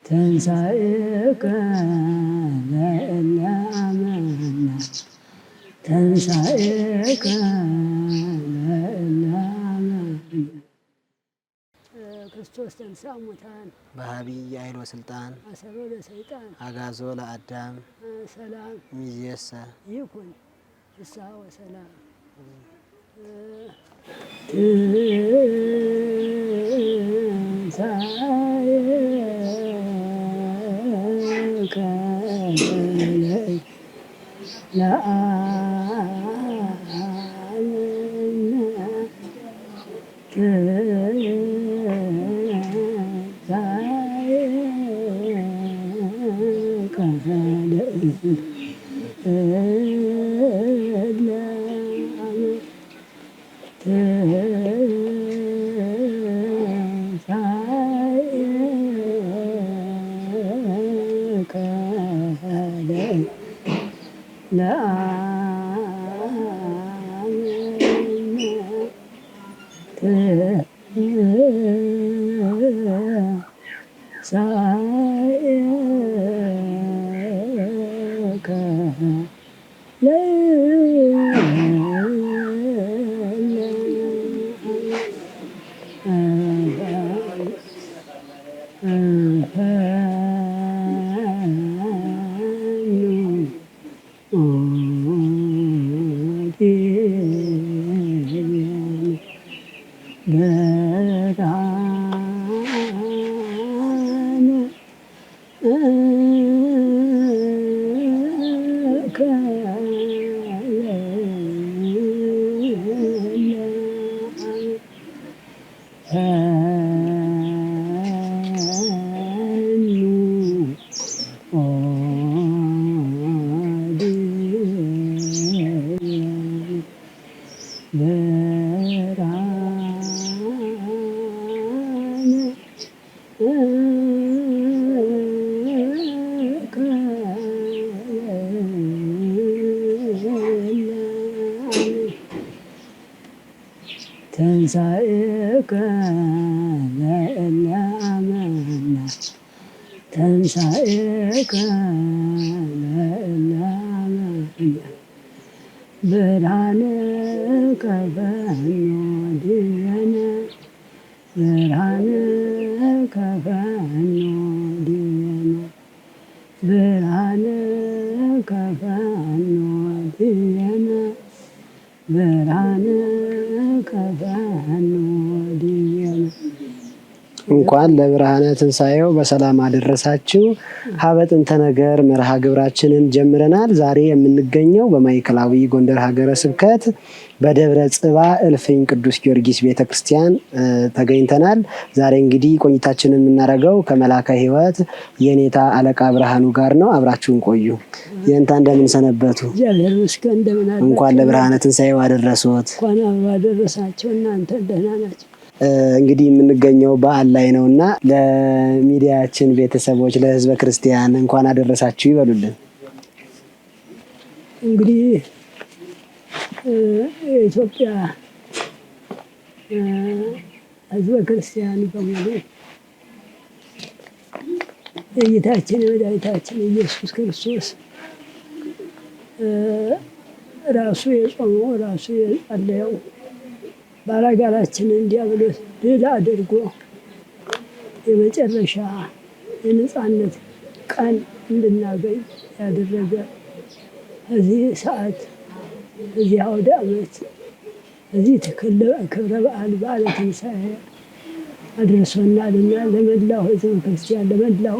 ትንሣኤከ ለእለ አመነ ትንሣኤከ ለእለ አመነ ክርስቶስ ተንሥአ እሙታን በዐቢይ ኃይል ወሥልጣን አሰሮ ለሰይጣን አግዓዞ ለአዳም ሰላም እምይእዜሰ ይኩን ፍስሐ ወሰላም። ትንሣኤከ ትንሣኤከ ለእለ አመነ ትንሣኤከ ለእለ አመነ ብርሃንከ ፈኖ ዲበነ ብርሃንከ ፈኖ ዲበነ ብርሃንከ ፈኖ ዲበነ ብርሃንከ ፈኖ ዲበነ። እንኳን ለብርሃነ ትንሣኤው በሰላም አደረሳችሁ። ሀበጥንተ ነገር መርሃ ግብራችንን ጀምረናል። ዛሬ የምንገኘው በማዕከላዊ ጎንደር ሀገረ ስብከት በደብረ ጽባ እልፍኝ ቅዱስ ጊዮርጊስ ቤተክርስቲያን ተገኝተናል። ዛሬ እንግዲህ ቆይታችንን የምናደርገው ከመላከ ሕይወት የኔታ አለቃ ብርሃኑ ጋር ነው። አብራችሁን ቆዩ። የእንታ እንደምን ሰነበቱ? እግዚአብሔር ይመስገን። እንደምን አላችሁ? እንኳን ለብርሃነ ትንሣኤው አደረሰዎት። እንኳን አብሮ አደረሳችሁ። እናንተ ደህና ናችሁ? እንግዲህ የምንገኘው በዓል ላይ ነውና ለሚዲያችን ቤተሰቦች ለሕዝበ ክርስቲያን እንኳን አደረሳችሁ ይበሉልን። እንግዲህ የኢትዮጵያ ሕዝበ ክርስቲያን በሙሉ የጌታችን የመድኃኒታችን ኢየሱስ ክርስቶስ ራሱ የጾመው ራሱ የጸለየው ባላጋራችንን ዲያብሎስ ድል አድርጎ የመጨረሻ የነፃነት ቀን እንድናገኝ ያደረገ እዚህ ሰዓት እዚህ አውደ ዓመት እዚህ ክብረ በዓል በዓለ ትንሣኤ አድርሶናልና ለመላው ሕዝበ ክርስቲያን ለመላው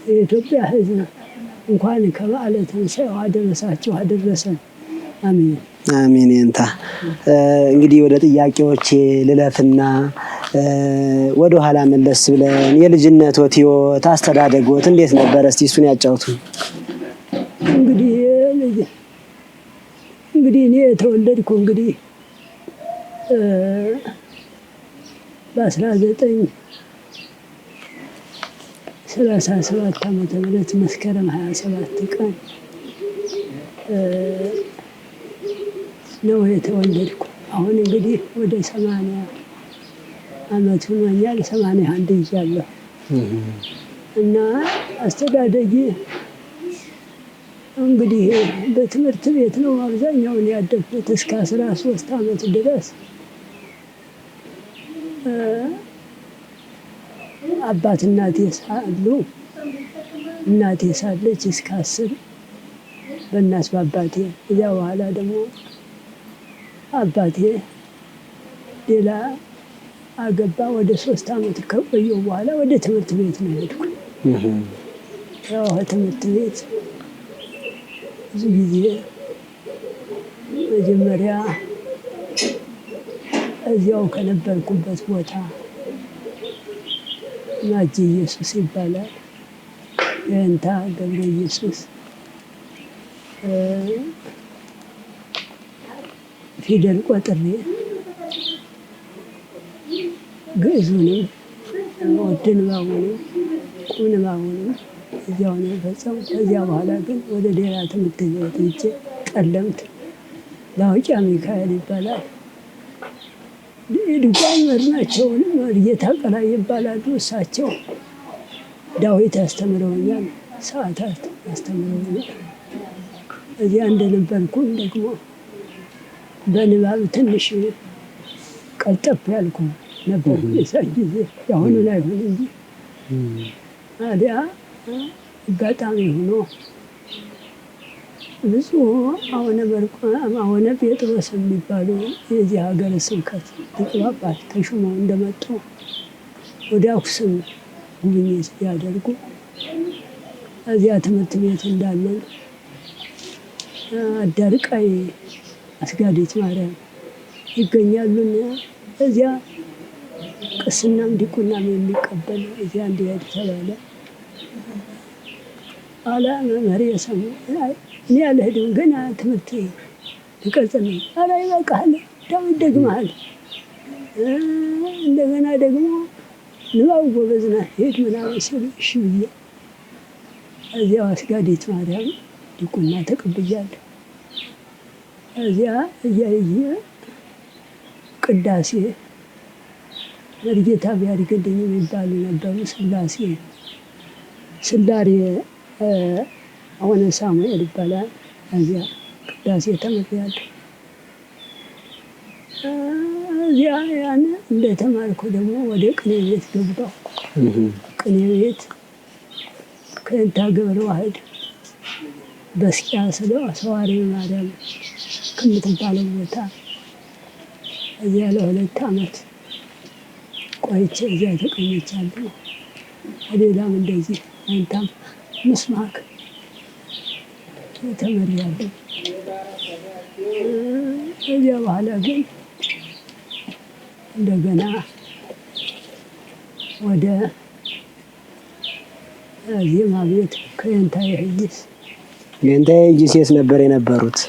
የኢትዮጵያ ሕዝብ እንኳን ከበዓለ ትንሣኤው አደረሳችሁ አደረሰን። አሜን አሜን። የእንታ እንግዲህ ወደ ጥያቄዎቼ ልለፍና ወደ ኋላ መለስ ብለን የልጅነትዎት ሕይወት አስተዳደግዎት እንዴት ነበር? እስቲ እሱን ያጫውቱ። እንግዲህ እኔ የተወለድኩ እንግዲህ በ1937 ዓመተ ምህረት መስከረም 27 ቀን ነው የተወለድኩ። አሁን እንግዲህ ወደ 80 ዓመት ሆኖኛል። 81 ይዣለሁ። እና አስተዳደጌ እንግዲህ በትምህርት ቤት ነው አብዛኛውን ያደግኩት እስከ 13 ዓመት ድረስ። አባት እናቴ ሳሉ እናቴ ሳለች እስከ 10 በእናት በአባቴ። እዚያ በኋላ ደግሞ አባቴ ሌላ አገባ። ወደ 3 ዓመት ከቆየሁ በኋላ ወደ ትምህርት ቤት ነው የሄድኩት። ያው ትምህርት ቤት ብዙ ጊዜ መጀመሪያ እዚያው ከነበርኩበት ቦታ ማጂ ኢየሱስ ይባላል፣ የእንታ ገብረ ኢየሱስ ፊደል ቆጥሬ ግዕዙንም ወድ ንባቡንም ቁም ንባቡንም እዚያው ነው የፈጸምኩት። ከዚያ በኋላ ግን ወደ ሌላ ትምህርት ቤት ሄጄ ጠለምት ላውቂያ ሚካኤል ይባላል። ድጓ መምህር ናቸው፣ መርጌታ ቀላይ ይባላሉ። እሳቸው ዳዊት ያስተምረውኛል፣ ሰዓታት ያስተምረውኛል። እዚያ እንደነበርኩም ደግሞ በንባብ ትንሽ ቀልጠፍ ያልኩ ነበር የዛን ጊዜ፣ የአሁኑን አይሆን እንጂ። ታዲያ አጋጣሚ ሆኖ ብፁዕ አቡነ ጴጥሮስ የሚባሉ የዚህ ሀገረ ስብከት ሊቀ ጳጳስ ተሹመው እንደመጡ ወደ አክሱም ጉብኝት ሊያደርጉ እዚያ ትምህርት ቤት እንዳለን አዳርቃይ አስጋዴት ማርያም ይገኛሉና እዚያ ቅስናም ዲቁናም የሚቀበል እዚያ እንዲሄድ ተባለ። አላ መምህር የሰሙ እኔ አልሄድም ገና ትምህርት ልቀጥል ነው። ኧረ ይበቃሃል ዳዊት ደግመሃል፣ እንደገና ደግሞ ንባብ ጎበዝ ነህ ሂድ ምናምን ሲሉ እሺ ብዬ እዚያው አስጋዴት ማርያም ዲቁና ተቀብያለሁ። እዚያ እያየ ቅዳሴ መርጌታ ቢያድግልኝ የሚባሉ ነበሩ። ስላሬ አቡነ ሳሙኤል ይባላል። እዚያ ቅዳሴ ተምሬያለሁ። እዚያ ያን እንደተማርኩ ደግሞ ወደ ቅኔ ቤት ገባሁ። ቅኔ ቤት ከእንታ ገብረ ዋህድ በስቂያ ስለው ሰዋሬ ማርያም ከምትባለው ቦታ እዚያ ለ2 ዓመት ቆይቼ እዚያ ተቀምጫለሁ። ሌላም እንደዚህ አንታም ምስማክ ተምሬያለሁ። እዚያ በኋላ ግን እንደገና ወደ ዜማ ቤት ከየንታ የህይስ የእንታ የህይስ የት ነበር የነበሩት?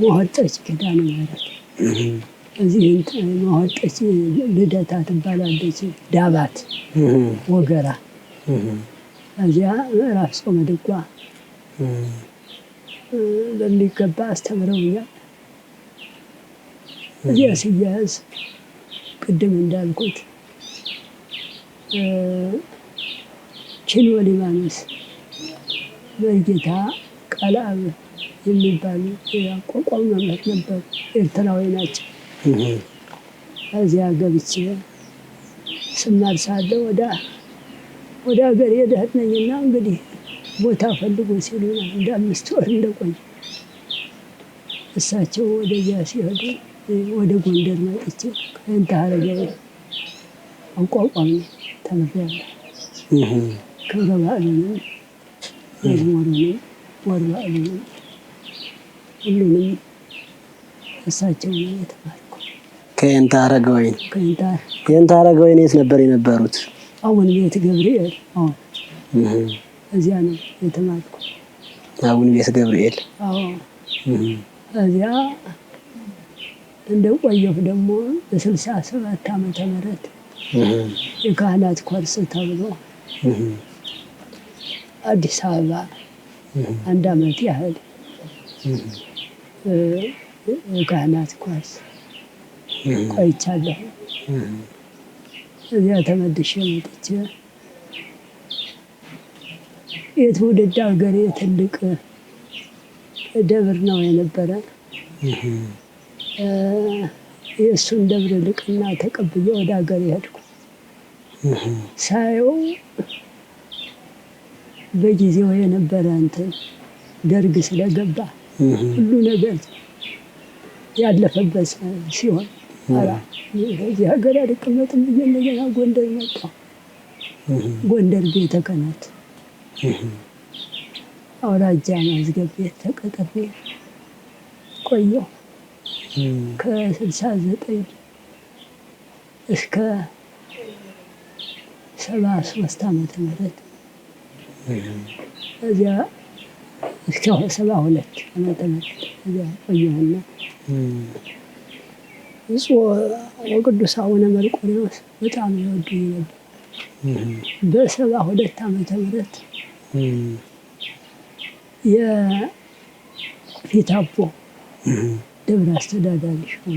መሆጠች ኪዳነ ምህረት እዚህ መሆጠች ልደታ ትባላለች። ዳባት ወገራ እዚያ ምዕራፍ ጾመ ድጓ በሚገባ አስተምረውኛል። እዚያ ሲያያዝ ቅድም እንዳልኩት ችንወ ሊባኖስ መርጌታ ቃልአብ የሚባሉ የአቋቋም መምህር ነበሩ። ኤርትራዊ ናቸው። እዚያ ገብቼ ስማር ሳለ ወደ ሀገር ልሄድ ነኝና እንግዲህ ቦታ ፈልጎ ሲሉ እንደ 5 ወር እንደቆየ እሳቸው ወደዚያ ሲሄዱ ወደ ጎንደር መጥቼ ከእንታ ሀረጋዊ አቋቋም ተምሬያለሁ። ክብረ በዓሉንም መዝሙሩንም ወር በዓሉንም ሁሉንም እሳቸው ነው የተማርኩ። ከእንታ ሀረጋዊ ከእንታ ሀረጋዊ የት ነበር የነበሩት? አሁን ቤት ገብርኤል እዚያ ነው የተማርኩ። አሁን ቤት ገብርኤል እዚያ እንደቆየሁ ደግሞ በ67 ዓመተ ምህረት የካህናት ኮርስ ተብሎ አዲስ አበባ 1 ዓመት ያህል የካህናት ኮርስ ቆይቻለሁ። እዚያ ተመልሼ መጥቼ የትውልድ ሀገሬ ትልቅ ደብር ነው የነበረ። የእሱን ደብር ልቅና ተቀብዬ ወደ ሀገሬ ሄድኩ። ሳየው በጊዜው የነበረ እንትን ደርግ ስለገባ ሁሉ ነገር ያለፈበት ሲሆን ከዚህ ሀገር አልቀመጥም ብዬ እንደገና ጎንደር መጣሁ። ጎንደር ቤተ ክህነት አውራጃ መዝገብ ቤት ተቀጥሬ ቆየሁ ከ69 እስከ 73 ዓመተ ምህረት እዚያ እስከ 72 ዓመተ ምህረት እዚያ ቆየሁና ወቅዱስ አቡነ መርቆሬዎስ በጣም ይወዱኝ ነበር። በ72 ዓመተ ምህረት የፊት አቦ ደብረ አስተዳዳሪ ሾሙ።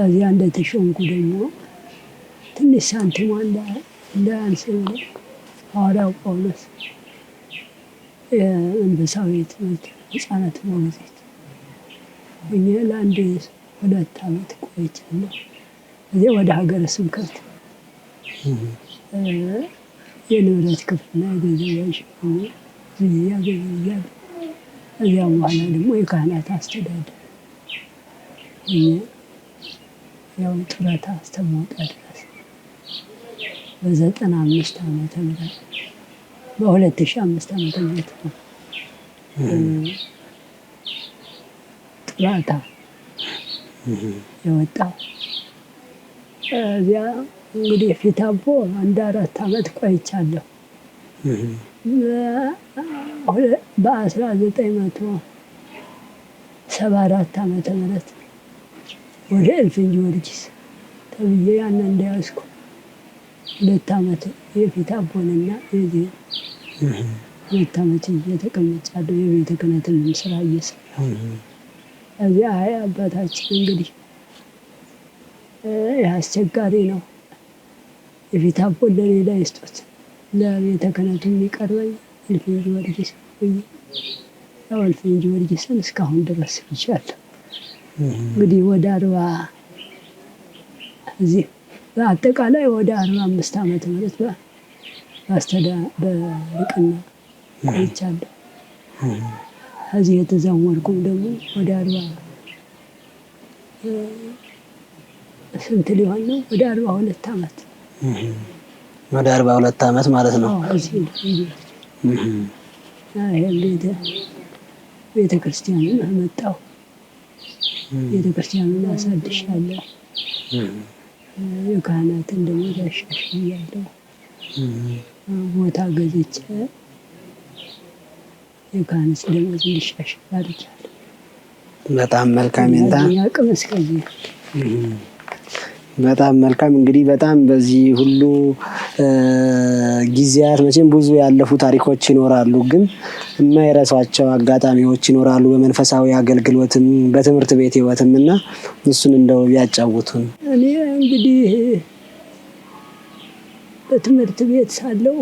እዚያ እንደተሾምኩ ደግሞ ትንሽ ሳንቲሟ እንዳያንስ ብሎ ሐዋርያው ጳውሎስ የመንፈሳዊ ትምህርት ሕፃናት ሞግዚት ሆኜ ለአንድ 2 ዓመት ቆይቻለሁ። እዚያ ወደ ሀገረ ስብከት የንብረት ክፍልና የገንዘብ ያዥ ሆኜ እያገለገልኩ እዚያም በኋላ ደግሞ የካህናት አስተዳደር ሆኜ ያው ጡረታ እስከምወጣ ድረስ በ95 ዓመተ ምህረት በ2005 ዓመተ ምህረት ነው ጡረታ የወጣው። እዚያ እንግዲህ ፊት አቦ አንድ 4 ዓመት ቆይቻለሁ። በ1974 ዓመተ ምህረት ወደ እልፍኝ ጊዮርጊስ ተብዬ ያንን እንደያዝኩ 2 ዓመት የፊት አቦንና የዚህ 2 ዓመት እየተቀመጫለሁ። የቤተ ክህነትን ስራ እየሰራሁ እዚያ አባታችን እንግዲህ አስቸጋሪ ነው። የፊት አቦን ለሌላ ይስጡት፣ ለቤተ ክህነቱ የሚቀርበኝ እልፍኝ ጊዮርጊስ ብዬ ያው እልፍኝ ጊዮርጊስን እስካሁን ድረስ ይቻለሁ። እንግዲህ ወደ 40 እዚህ በአጠቃላይ ወደ 45 ዓመተ ምህረት በልቅና ቆይቻለሁ። እዚህ የተዛወርኩም ደግሞ ወደ 40 ስንት ሊሆን ነው? ወደ 42 ዓመት ወደ 42 ዓመት ማለት ነው። ቤተ ክርስቲያንን አመጣሁ። ቤተ ክርስቲያኑን አሳድሻለሁ። የካህናትን ደሞዝ አሻሽያለሁ። ቦታ ገዝቼ የካህናት ደሞዝ እንዲሻሻል አድርጌያለሁ። በጣም መልካም ይንታ አቅም እስከዚህ በጣም መልካም። እንግዲህ በጣም በዚህ ሁሉ ጊዜያት መቼም ብዙ ያለፉ ታሪኮች ይኖራሉ፣ ግን የማይረሷቸው አጋጣሚዎች ይኖራሉ በመንፈሳዊ አገልግሎትም በትምህርት ቤት ህይወትም እና እሱን እንደው ቢያጫውቱን። እኔ እንግዲህ በትምህርት ቤት ሳለሁ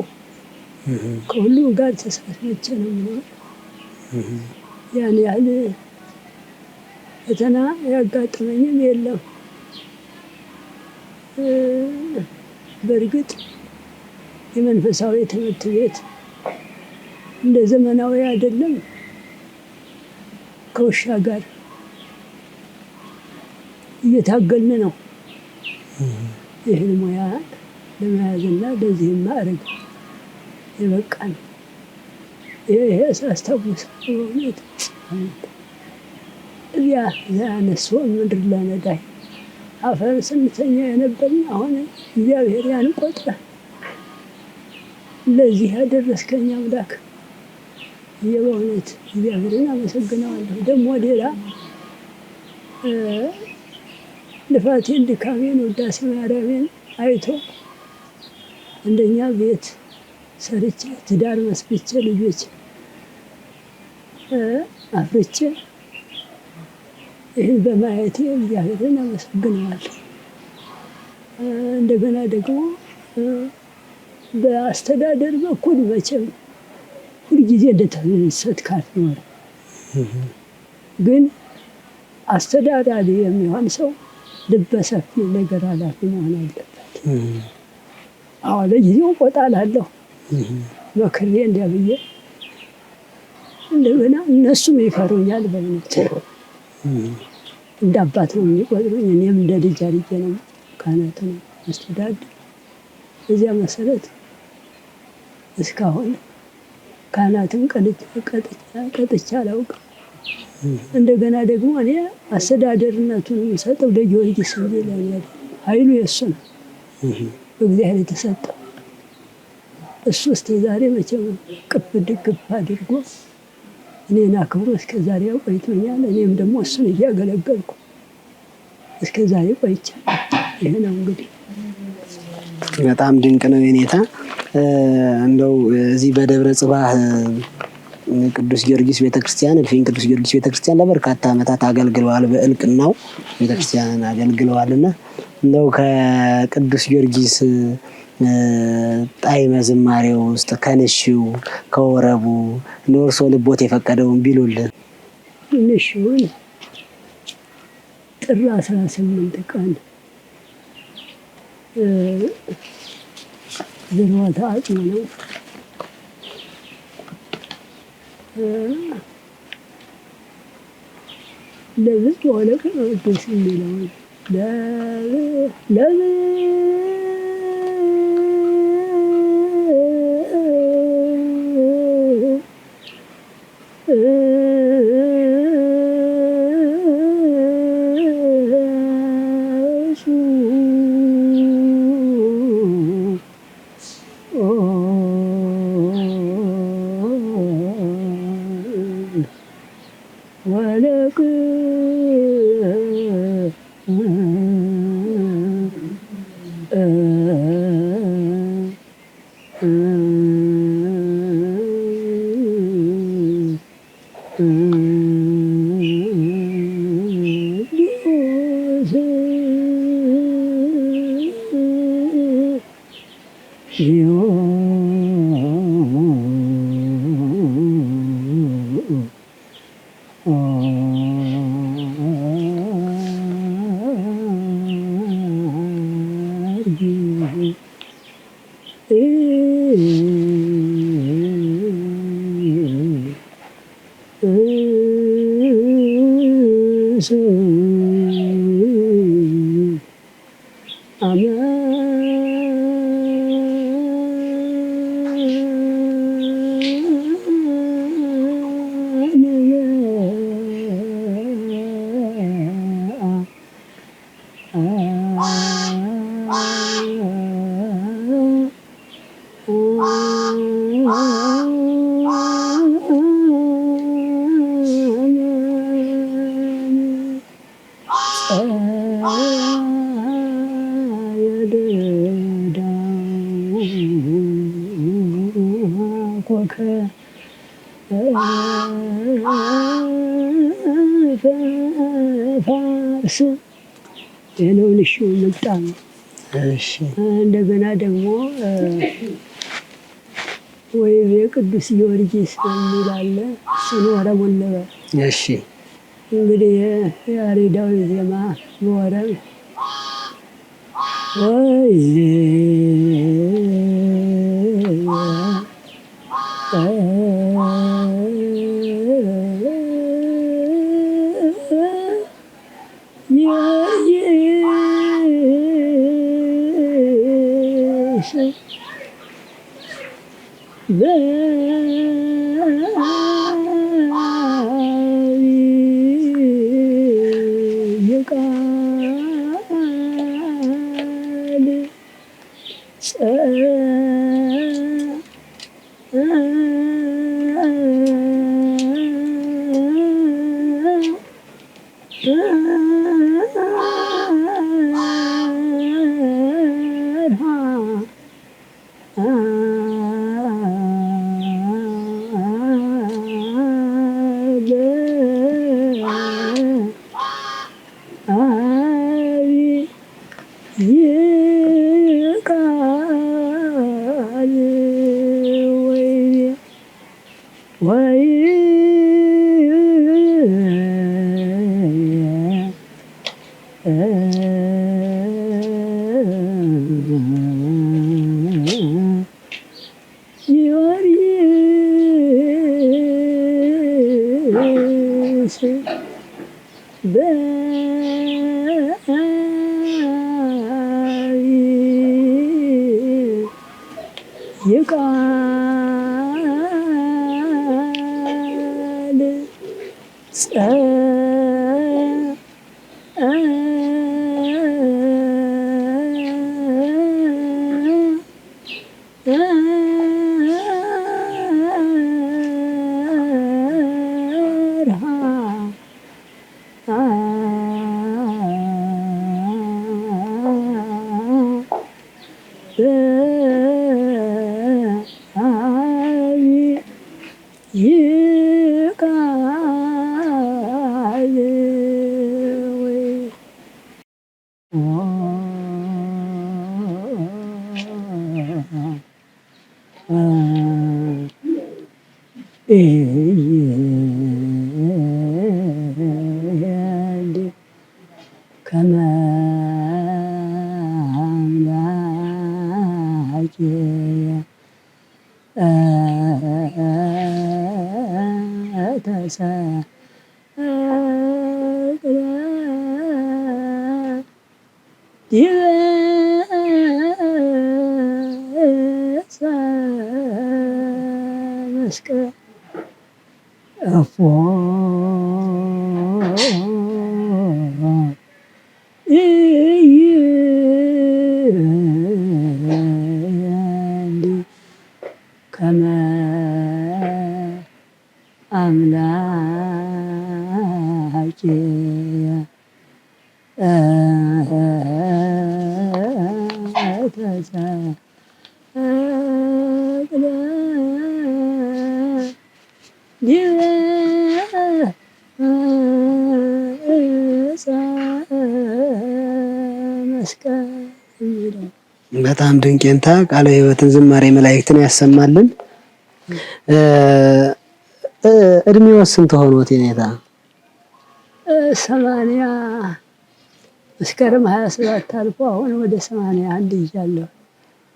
ከሁሉም ጋር ተሳስቼ ነው የምኖር። ያን ያህል ፈተና ያጋጠመኝም የለም። በእርግጥ የመንፈሳዊ ትምህርት ቤት እንደ ዘመናዊ አይደለም። ከውሻ ጋር እየታገልን ነው ይህን ሙያ ለመያዝና ለዚህ ማዕረግ የበቃን። ይሄ ሳስታውስ በእውነት እዚያ ያነሶ ምድር ለነዳይ አፈር ስንተኛ የነበርን አሁን እግዚአብሔር ያን ቆጥረ ለዚህ ያደረስከኝ አምላክ በእውነት እግዚአብሔርን አመሰግነዋለሁ። ደግሞ ሌላ ልፋቴን ድካሜን ውዳሴ ማርያምን አይቶ አንደኛ ቤት ሰርቼ ትዳር መስርቼ ልጆች አፍርቼ ይህን በማየቴ እግዚአብሔርን አመሰግነዋለሁ። እንደገና ደግሞ በአስተዳደር በኩል መቼም ሁልጊዜ እንደተሰጥክ አትኖርም። ግን አስተዳዳሪ የሚሆን ሰው ልበ ሰፊ ነገር ኃላፊ መሆን አለበት። አዎ ለጊዜው ቆጣ እላለሁ መክሬ እንዲያ ብዬ እንደገና እነሱም ይፈሩኛል። በእውነት እንደ አባት ነው የሚቆጥሩኝ። እኔም እንደ ልጅ አድርጌ ነው ካህናቱን አስተዳድር። በዚያ መሰረት እስካሁን ካህናትን ቀጥቼ አላውቅም። እንደገና ደግሞ እኔ አስተዳደርነቱን የምሰጠው ለጊዮርጊስ እንጂ ለእኔ ኃይሉ የእሱ ነው፣ በእግዚአብሔር የተሰጠው። እሱ እስከ ዛሬ መቼም ቅፍ ድግፍ አድርጎ እኔን አክብሮ እስከ ዛሬ ቆይቶኛል። እኔም ደግሞ እሱን እያገለገልኩ እስከ ዛሬ ቆይቻለሁ። ይሄ ነው እንግዲህ። በጣም ድንቅ ነው የኔታ። እንደው እዚህ በደብረ ጽባህ ቅዱስ ጊዮርጊስ ቤተክርስቲያን እልፍኝ ቅዱስ ጊዮርጊስ ቤተክርስቲያን ለበርካታ ዓመታት አገልግለዋል። በእልቅናው ቤተክርስቲያንን አገልግለዋልና እንደው ከቅዱስ ጊዮርጊስ ጣዕመ ዝማሬው ውስጥ ከንሺው ከወረቡ እንደው እርሶ ልቦት የፈቀደውን ቢሉልን። ንሺውን ጥር 18 ቀን ዝርወተ አጽሙ ነው። ለብዙ ወለቅዱስ የሚለውን የነውን እሺ መጣ ነው። እንደገና ደግሞ ወይም የቅዱስ ጊዮርጊስ የሚል አለ። እሱን ወረቡን ልበል። እሺ እንግዲህ ያሬዳዊ ዜማ በወረብ ወይ ወይ በጣም ድንቄንታ ቃለ ሕይወትን ዝማሬ መላእክትን ያሰማልን። እድሜው ስንት ሆኖት የኔታ? 80 መስከረም 27 አልፎ አሁን ወደ 81 ይዣለሁ።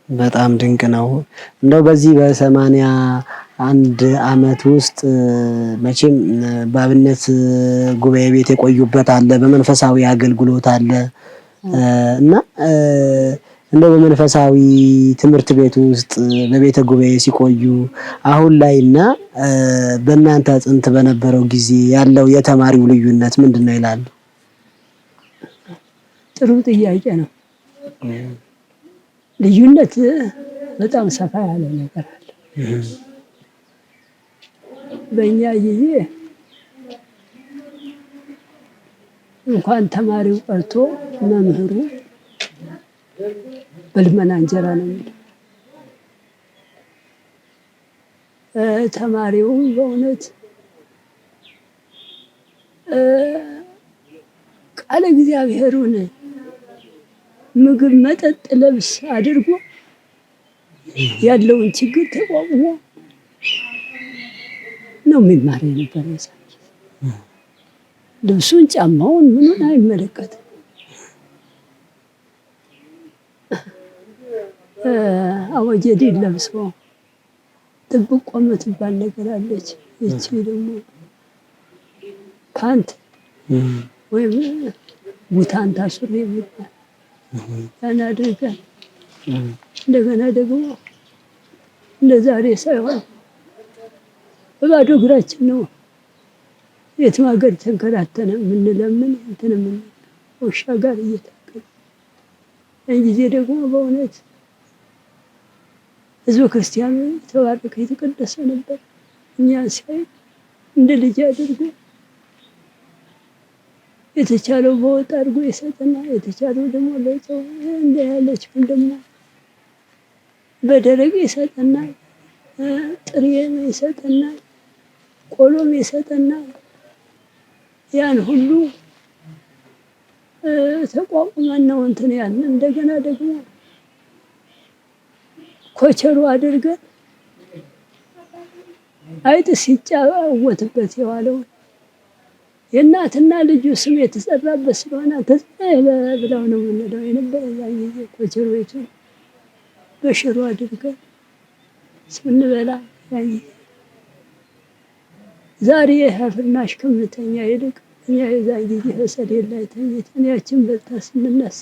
በጣም ድንቅ ነው። እንደው በዚህ በ81 ዓመት ውስጥ መቼም በአብነት ጉባኤ ቤት የቆዩበት አለ፣ በመንፈሳዊ አገልግሎት አለ እና እንደው በመንፈሳዊ ትምህርት ቤት ውስጥ በቤተ ጉባኤ ሲቆዩ አሁን ላይና በእናንተ ጥንት በነበረው ጊዜ ያለው የተማሪው ልዩነት ምንድን ነው ይላሉ? ጥሩ ጥያቄ ነው። ልዩነት በጣም ሰፋ ያለ ነገር አለ። በእኛ ጊዜ እንኳን ተማሪው ቀርቶ መምህሩ በልመና እንጀራ ነው የሚለው። ተማሪውም በእውነት ቃለ እግዚአብሔሩን ምግብ፣ መጠጥ፣ ልብስ አድርጎ ያለውን ችግር ተቋቁሞ ነው የሚማር የነበረ። ልብሱን፣ ጫማውን፣ ምኑን አይመለከትም። አወጀዲን ለብሶ ጥብቆ የምትባል ነገር አለች። ይቺ ደግሞ ፓንት ወይም ቡታንታ ሱሪ የሚባል ያን አድርገን እንደገና ደግሞ እንደ ዛሬ ሳይሆን በባዶ እግራችን ነው የትም ሀገር ተንከራተነ የምንለምን እንትን ምን ውሻ ጋር እየታገለ ያን ጊዜ ደግሞ በእውነት ህዝበ ክርስቲያኑ የተባረከ የተቀደሰ ነበር። እኛን ሲያይ እንደ ልጅ አድርጎ የተቻለው በወጥ አድርጎ ይሰጠና የተቻለው ደግሞ ለጨው እንደ ያለችውን ደግሞ በደረቅ ይሰጠና ጥሬም ይሰጠና ቆሎም ይሰጠና ያን ሁሉ ተቋቁመን ነው እንትን ያን እንደገና ደግሞ ኮቸሮ አድርገን አይጥ ሲጫወትበት የዋለው የእናትና ልጁ ስም የተጠራበት ስለሆነ ተስፋዬ ብለው ነው የምንለው የነበረ። ያን ጊዜ ኮቸሮ ቤቱ በሽሮ አድርገን ስንበላ ያን ጊዜ ዛሬ ሀፍርናሽ ከምተኛ ይልቅ እኛ የዛን ጊዜ በሰሌን ላይ ተኝተን ያችን በልታ ስንነሳ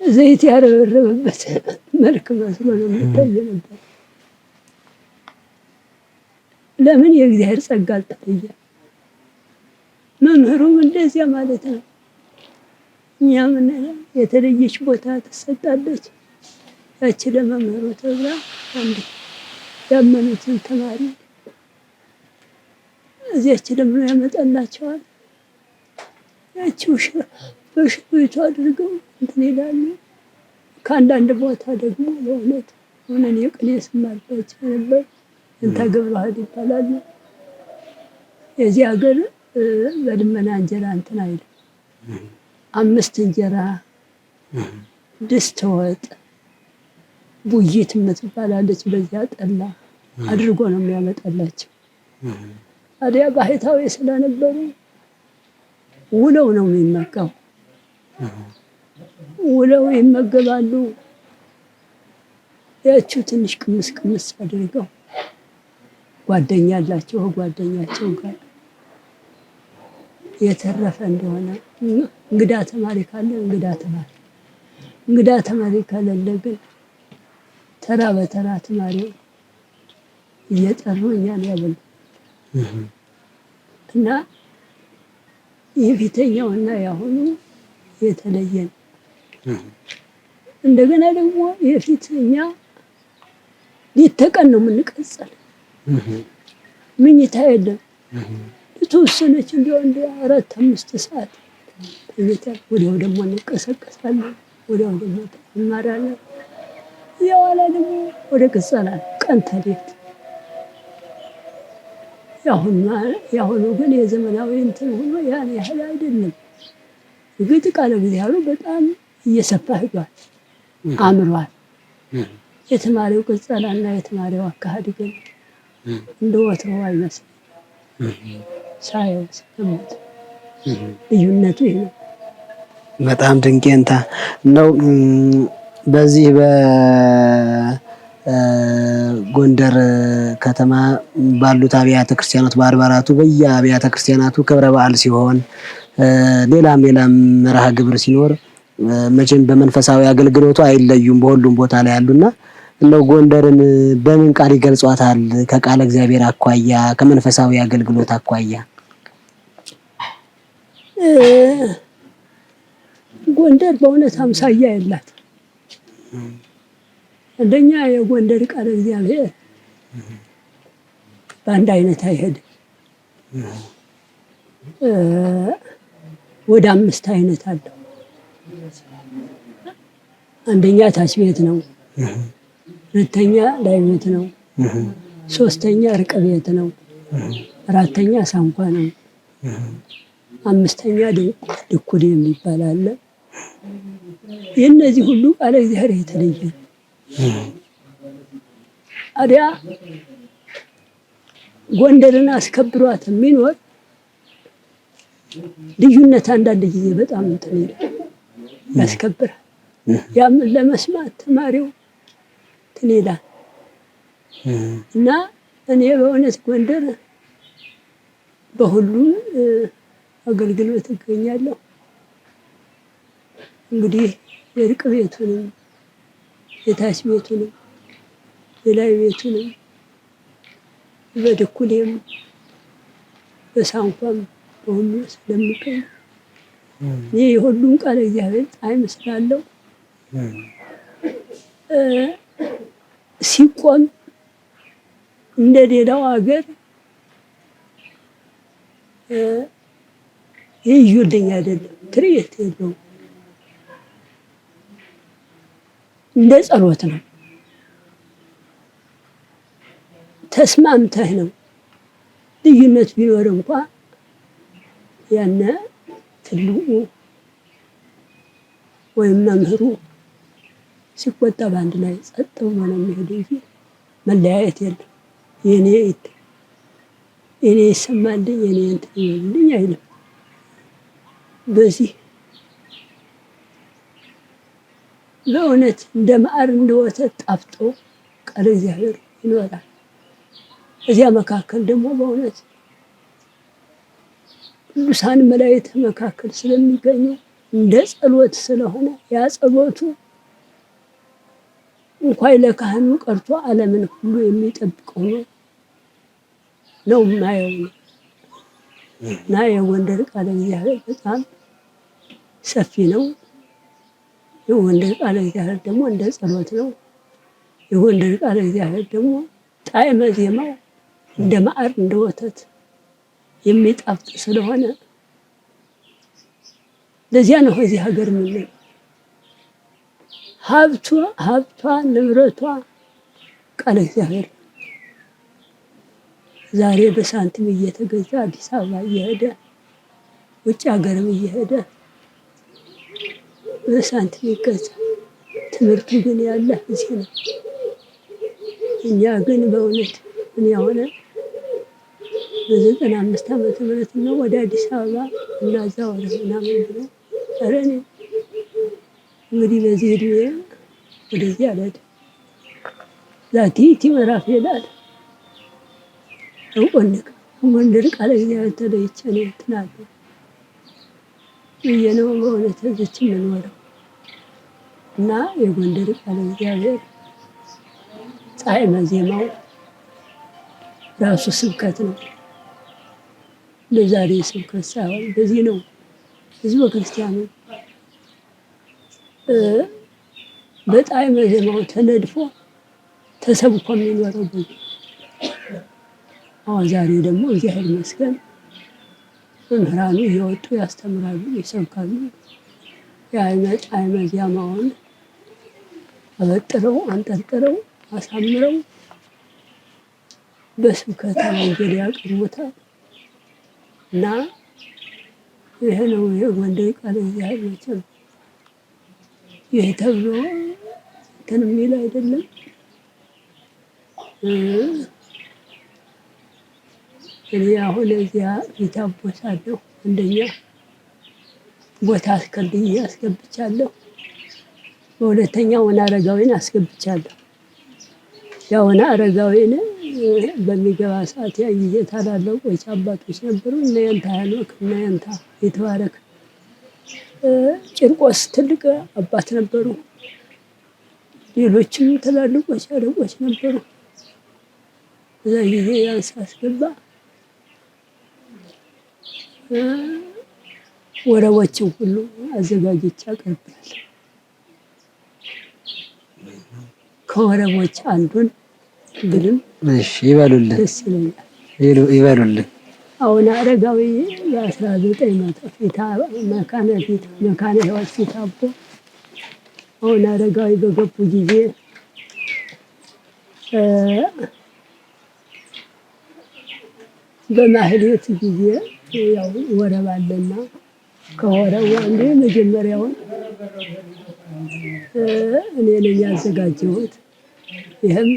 ዘይት ያረበረበበት መልክ መስሎ ነው የሚታይ ነበር። ለምን የእግዚአብሔር ጸጋ አልተለየ። መምህሩም እንደዚያ ማለት ነው። እኛ ምን የተለየች ቦታ ተሰጣለች። ያቺ ለመምህሩ ተብላ አንድ ያመኑትን ተማሪ እዚያች ደግሞ ያመጣላቸዋል። ያቺው በሽቱ አድርገው እንትን ይላሉ። ከአንዳንድ ቦታ ደግሞ ለእውነት ሆነን የቅኔ ስማርባቸው ነበር። እንታ ገብረዋህድ ይባላሉ። የዚህ ሀገር በልመና እንጀራ እንትን አይልም። 5 እንጀራ ድስት ወጥ ቡይት የምትባላለች በዚያ ጠላ አድርጎ ነው የሚያመጣላቸው። ታዲያ ባህታዊ ስለነበሩ ውለው ነው የሚመገቡ። ውለው ይመገባሉ። ያቺው ትንሽ ቅምስ ቅምስ አድርገው ጓደኛ አላቸው። ጓደኛቸው ጋር የተረፈ እንደሆነ እንግዳ ተማሪ ካለ እንግዳ ተማሪ ካለለ ግን ተራ በተራ ተማሪው እየጠሩ እኛን ያበሉ እና የፊተኛውና ያሁኑ የተለየ ነው። እንደገና ደግሞ የፊተኛ ሌት ተቀን ነው የምንቀጸል። ምኝታ የለም። የተወሰነች እንዲያው 4-5 ሰዓት ተኝተን ወዲያው ደግሞ እንቀሰቀሳለን። ወዲያው ደግሞ እንማራለን። ያዋላ ደግሞ ወደ ቅጸላ ቀን ተሌት። ያሁኑ ግን የዘመናዊ እንትን ሆኖ ያን ያህል አይደለም። ግጥ ቃለ እግዚአብሔሩ በጣም እየሰፋ ሄዷል፣ አምሯል። የተማሪው ቅጸላና የተማሪው አካሄድ ግን እንደ ወትሮው አይመስልም። ሳየው ስገምት ልዩነቱ ይሄ ነው። በጣም ድንቄንታ ነው። በዚህ በጎንደር ከተማ ባሉት አብያተ ክርስቲያናት በአድባራቱ በየአብያተ ክርስቲያናቱ ክብረ በዓል ሲሆን ሌላም መርሃ ግብር ሲኖር መቼም በመንፈሳዊ አገልግሎቱ አይለዩም። በሁሉም ቦታ ላይ ያሉና እንደው ጎንደርን በምን ቃል ይገልጿታል? ከቃለ እግዚአብሔር አኳያ፣ ከመንፈሳዊ አገልግሎት አኳያ ጎንደር በእውነት አምሳያ የላት። አንደኛ የጎንደር ቃለ እግዚአብሔር በአንድ አይነት አይሄድም። ወደ 5 አይነት አለው። አንደኛ ታች ቤት ነው። ሁለተኛ ላይ ቤት ነው። ሶስተኛ እርቅ ቤት ነው። አራተኛ ሳንኳ ነው። አምስተኛ ድኩል የሚባል አለ። የእነዚህ ሁሉ ቃለ እግዚአብሔር የተለየ ነው። ታዲያ ጎንደርን አስከብሯት የሚኖር ልዩነት አንዳንድ ጊዜ በጣም እንትን ይላል፣ ያስከብራል። ያም ለመስማት ተማሪው እንትን ይላል እና እኔ በእውነት ጎንደር በሁሉም አገልግሎት እገኛለሁ። እንግዲህ የእርቅ ቤቱንም የታች ቤቱንም የላይ ቤቱንም በድኩሌም በሳንኳም በሁሉ ስለምገኝ እኔ የሁሉም ቃለ እግዚአብሔር ጣዕም ስላለው ሲቆም እንደ ሌላው ሀገር ይዩልኝ አይደለም፣ ትርኢት የለውም። እንደ ጸሎት ነው፣ ተስማምተህ ነው። ልዩነት ቢኖር እንኳ ያነ ትልቁ ወይም መምህሩ ሲቆጣ በአንድ ላይ ጸጥ ብሎ ነው የሚሄድ እንጂ መለያየት የለም። የኔ ይሰማልኝ የኔ እንትን ይበልልኝ አይልም። በዚህ በእውነት እንደ ማር እንደ ወተት ጣፍጦ ቃለ እግዚአብሔር ይኖራል። እዚያ መካከል ደግሞ በእውነት ቅዱሳን መላእክት መካከል ስለሚገኙ እንደ ጸሎት ስለሆነ ያ ጸሎቱ እንኳን ለካህኑ ቀርቶ ዓለምን ሁሉ የሚጠብቀው ነው የማየው። እና የጎንደር ቃለ እግዚአብሔር በጣም ሰፊ ነው። የጎንደር ቃለ እግዚአብሔር ደግሞ እንደ ጸሎት ነው። የጎንደር ቃለ እግዚአብሔር ደግሞ ጣዕመ ዜማው እንደ ማር እንደ ወተት የሚጣፍጥ ስለሆነ ለዚያ ነው እዚህ ሀገር የምንለው ሀብቷ ንብረቷ ቃለ እግዚአብሔር። ዛሬ በሳንቲም እየተገዛ አዲስ አበባ እየሄደ ውጭ ሀገርም እየሄደ በሳንቲም ይገዛል። ትምህርቱ ግን ያለ እዚህ ነው። እኛ ግን በእውነት እኔ አሁን በ95 ዓመተ ምህረት ነው ወደ አዲስ አበባ እና እዛ ወደ ምናምን ብሎ ኧረ እኔ እንግዲህ በዚህ እድሜ ወደዚህ አልሄድም። ዛቲቲ ምዕራፍ ይላል ጎንደር ቃለ እግዚአብሔር ተለይቼ እኔ እንትን አልኩ ብዬ ነው በእውነት እዚች የምኖረው። እና የጎንደር ቃለ እግዚአብሔር ጣዕመ ዜማው ራሱ ስብከት ነው። ለዛሬ ስብከት ሳይሆን በዚህ ነው ህዝበ ክርስቲያኑ በጣዕመ ዜማው ተነድፎ ተሰብኮ የሚኖረው በዚህ። አሁን ዛሬ ደግሞ እግዚአብሔር ይመስገን መምህራኑ እየወጡ ያስተምራሉ፣ ይሰብካሉ። ጣዕመ ዜማውን አበጥረው አንጠርጥረው አሳምረው በስብከተ ወንጌል ያቀርቡታል። እና ይሄ ነው የጎንደር ቃለ እግዚአብሔር። መቼም ይሄ ተብሎ እንትን የሚል አይደለም። እኔ አሁን እዚያ ፊት አቦሳለሁ። አንደኛ ቦታ አስከልዬ አስገብቻለሁ። በሁለተኛ ወና አረጋዊን አስገብቻለሁ። ያውና አረጋዊን በሚገባ ሰዓት ያ ጊዜ ታላላቆች አባቶች ነበሩ። እነ የንታ ሄኖክ እነ የንታ የተባረክ ጭርቆስ ትልቅ አባት ነበሩ። ሌሎችም ትላልቆች አለቆች ነበሩ። እዛ ጊዜ ያን ሳስገባ ወረቦችን ሁሉ አዘጋጅቼ አቀርባለሁ። ከወረቦች አንዱን ብልም ይበሉልን ደስ ይለኛል። ይበሉልን። አሁን አረጋዊ በ1900 ፊት መካነ ሕይወት ፊት አቦ አሁን አረጋዊ በገቡ ጊዜ በማህሌት ጊዜ ያው ወረብ አለና ከወረቡ አንዱ የመጀመሪያውን እኔ ነኝ ያዘጋጀሁት። ይህም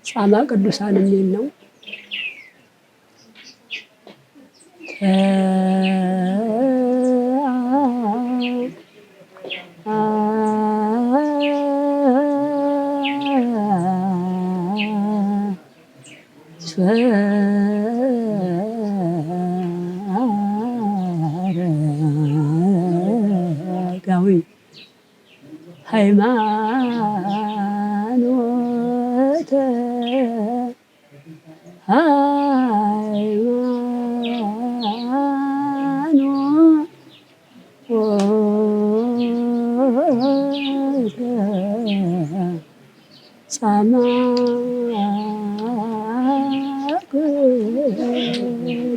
ጻማ ቅዱሳን የሚል ነው። አረጋዊ ሃይማኖተ ጻማ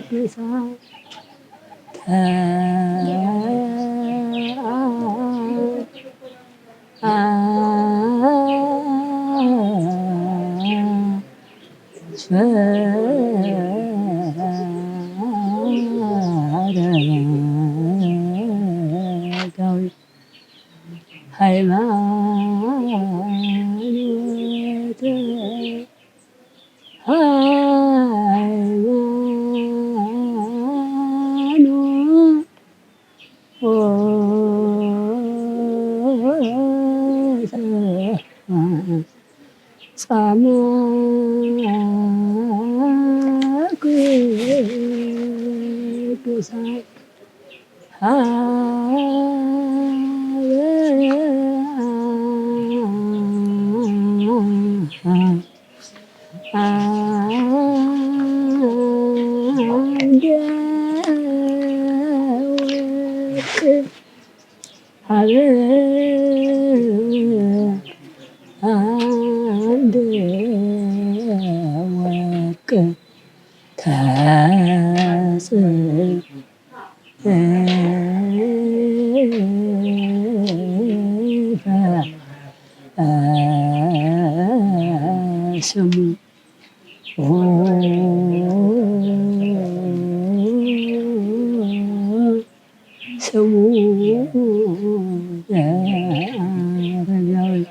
ቅዱሳን አረጋዊ ሃይማኖተ ጻማ ቅዱሳን አንድ ወርቅ ስሙ ስሙ አረጋዊ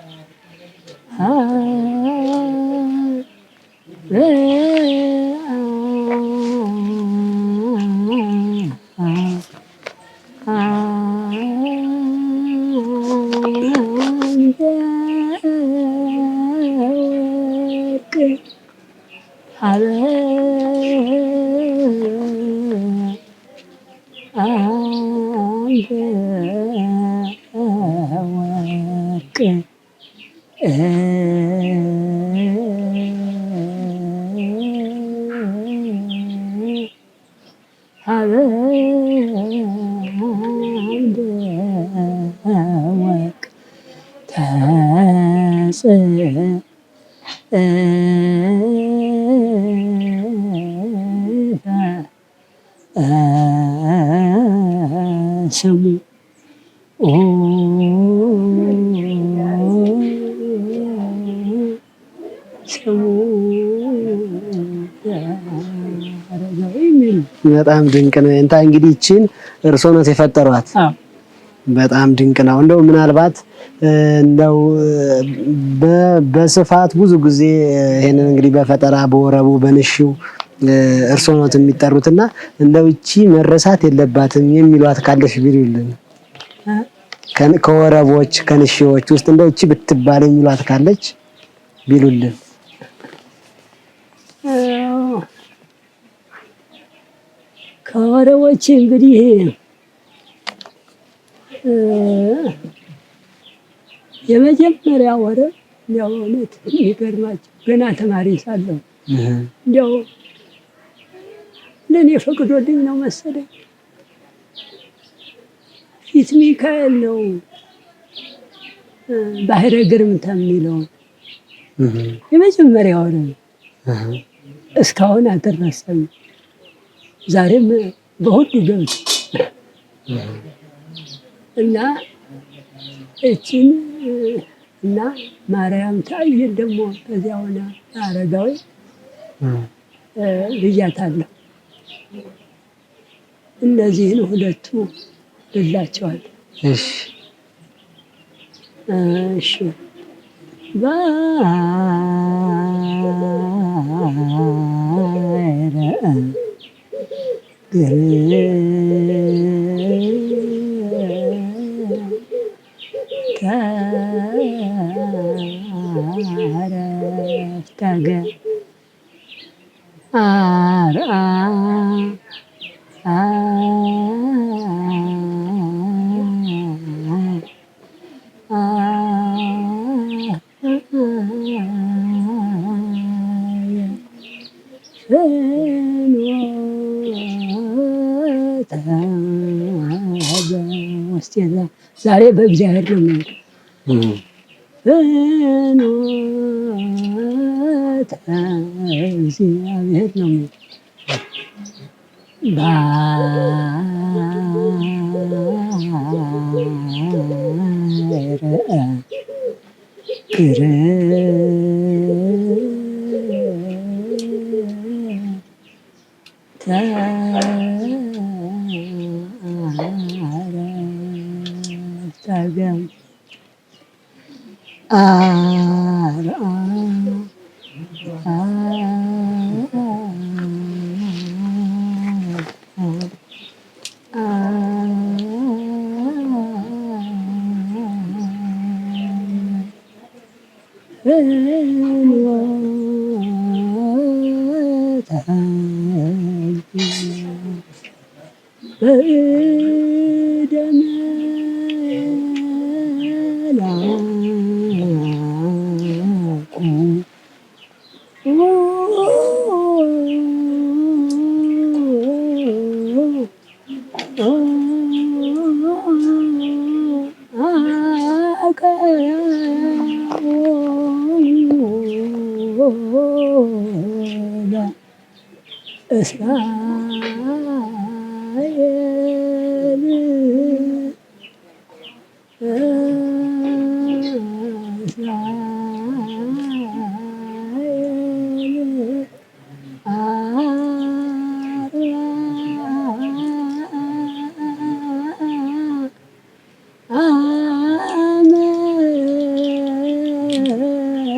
ስሙ በጣም ድንቅ ነው። እንታ እንግዲህ እቺን እርስዎ ነው የፈጠሯት? በጣም ድንቅ ነው። እንደው ምናልባት እንደው በስፋት ብዙ ጊዜ ይሄንን እንግዲህ በፈጠራ በወረቡ በንሺው እርስዎ ነው የሚጠሩትና እንደው እቺ መረሳት የለባትም የሚሏት ካለሽ ቢሉልን። ከወረቦች ከንሺዎች ውስጥ እንደው እቺ ብትባል የሚሏት ካለች ቢሉልን። ከወረቦች እንግዲህ የመጀመሪያ ወረብ ያው እውነት የሚገርማቸው ገና ተማሪ ሳለሁ እንዲያው ለእኔ ፈቅዶልኝ ነው መሰለኝ ፊት ሚካኤል ነው ባህረ ግርምታ የሚለው የመጀመሪያ ወረብ እስካሁን አልተረሳም። ዛሬም በሁሉ ገብቶ እና እችን እና ማርያም ታይል ደግሞ ከዚያ ሆነ አረጋዊ ልያታለሁ። እነዚህን ሁለቱ ልላቸዋል። እሺ እሺ ዛሬ በእግዚአብሔር ነው የሚሄድ እግዚአብሔር ነው የሚሄድ በእደ መላኩ እስራኤል እስራኤል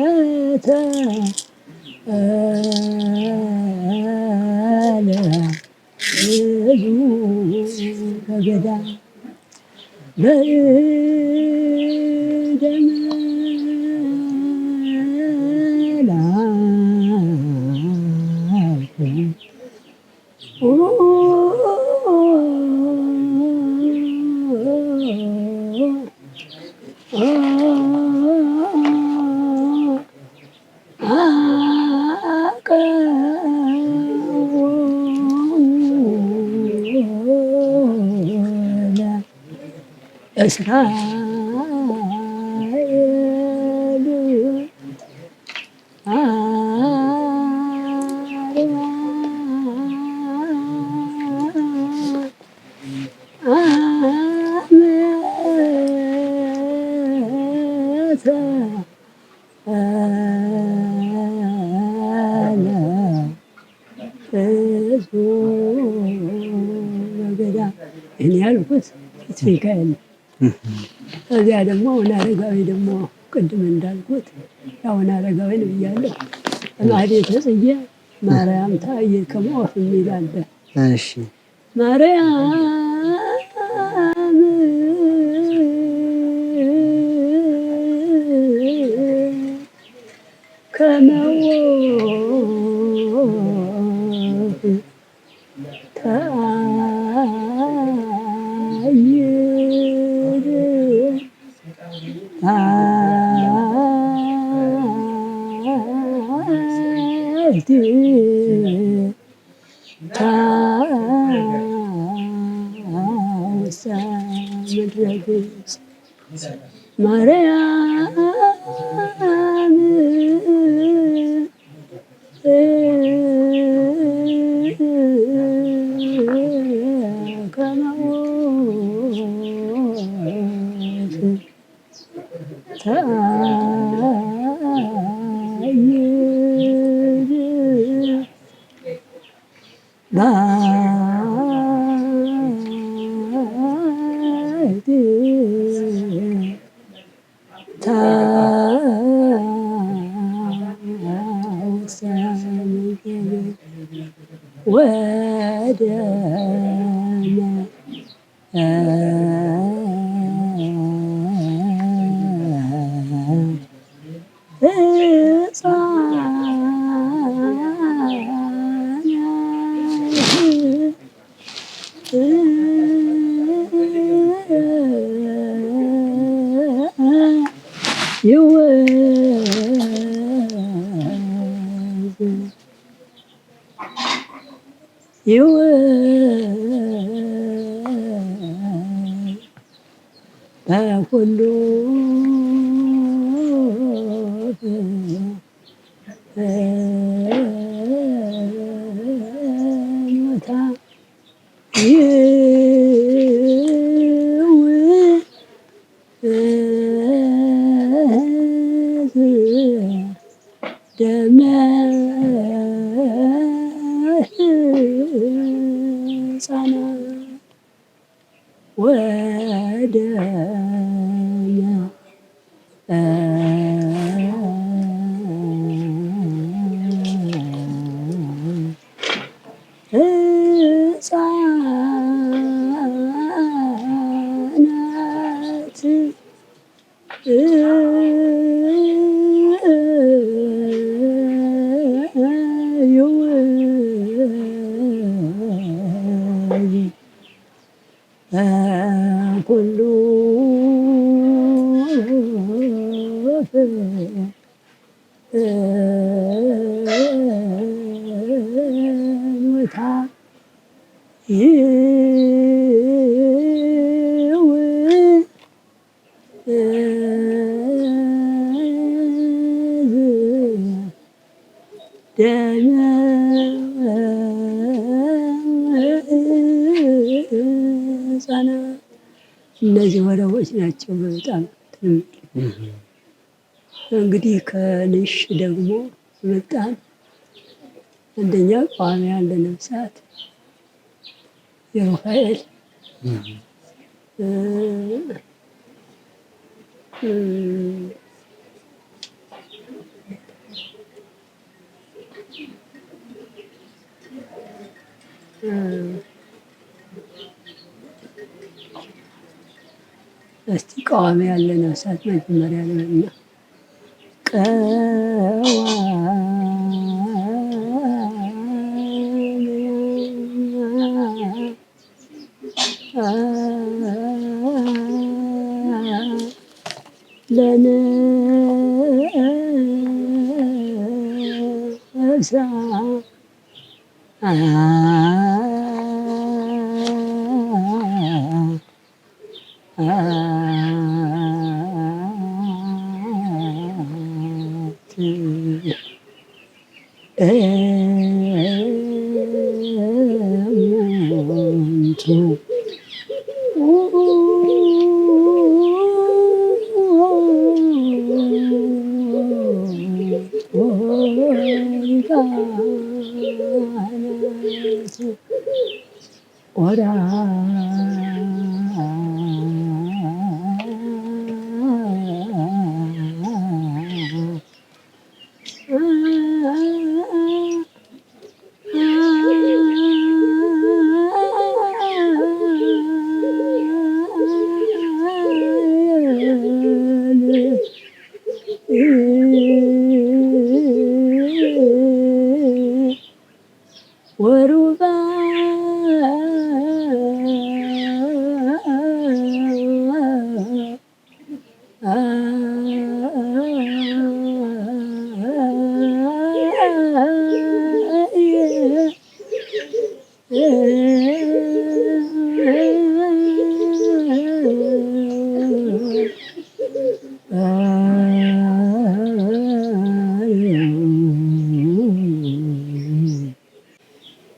አመተ ብዙ በገዳም በእደ መላኩ እስራኤል አመተ ብዙ በገዳም እኔ ያልኩት ሚካኤል ነው። ከዚያ ደግሞ አሁን አረጋዊ ደግሞ ቅድም እንዳልኩት አሁን አረጋዊን ብያለሁ። ማህሌተ ጽጌ ማርያም ታየች ከመወፍ የሚል አለ። እሺ ማርያም ከመወፍ ታውሳ ምድረ ግብፅ ማርያም በሁሉ ቦታ ደመ ሕፃናት ወደመ ሕፃናት ሞታ እነዚህ ወረቦች ናቸው። በጣም እንግዲህ ከንሽ ደግሞ በጣም አንደኛ ቋሚ ያለ ነፍሳት የሩፋኤል እስቲ ቋሚ ያለ ነፍሳት መጀመሪያ ነውና ለነፍሳ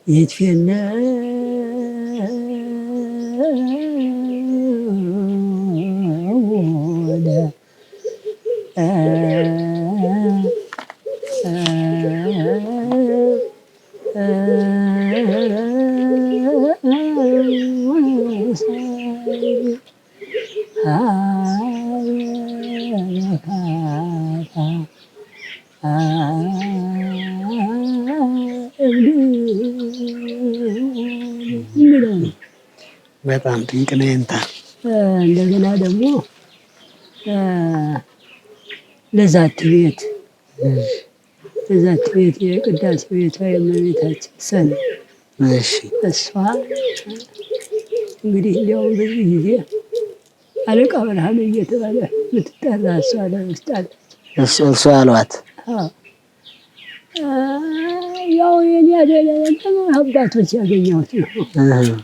ይትፌነ በጣም ድንቅ ነው። እንደገና ደግሞ ለዛት ቤት የቅዳሴ ቤቷ የእመቤታችን ሰን እሷ እንግዲህ እንዲያውም በዚህ ጊዜ አለቃ ብርሃኑ እየተባለ የምትጠራ እሷ ለውስጥ አለች። እርሷ ያሏት ያው የኔ አይደለም አባቶች ያገኘሁት ነው።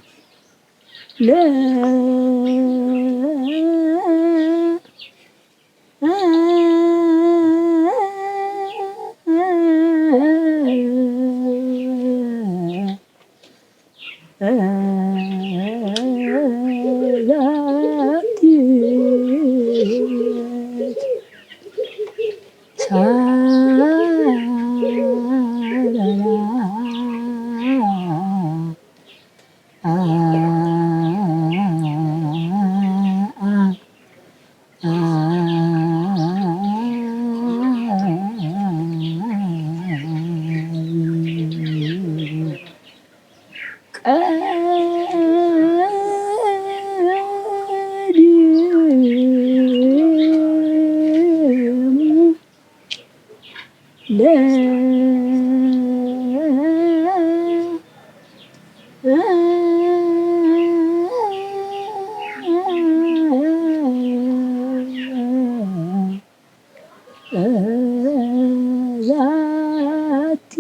ዛቲ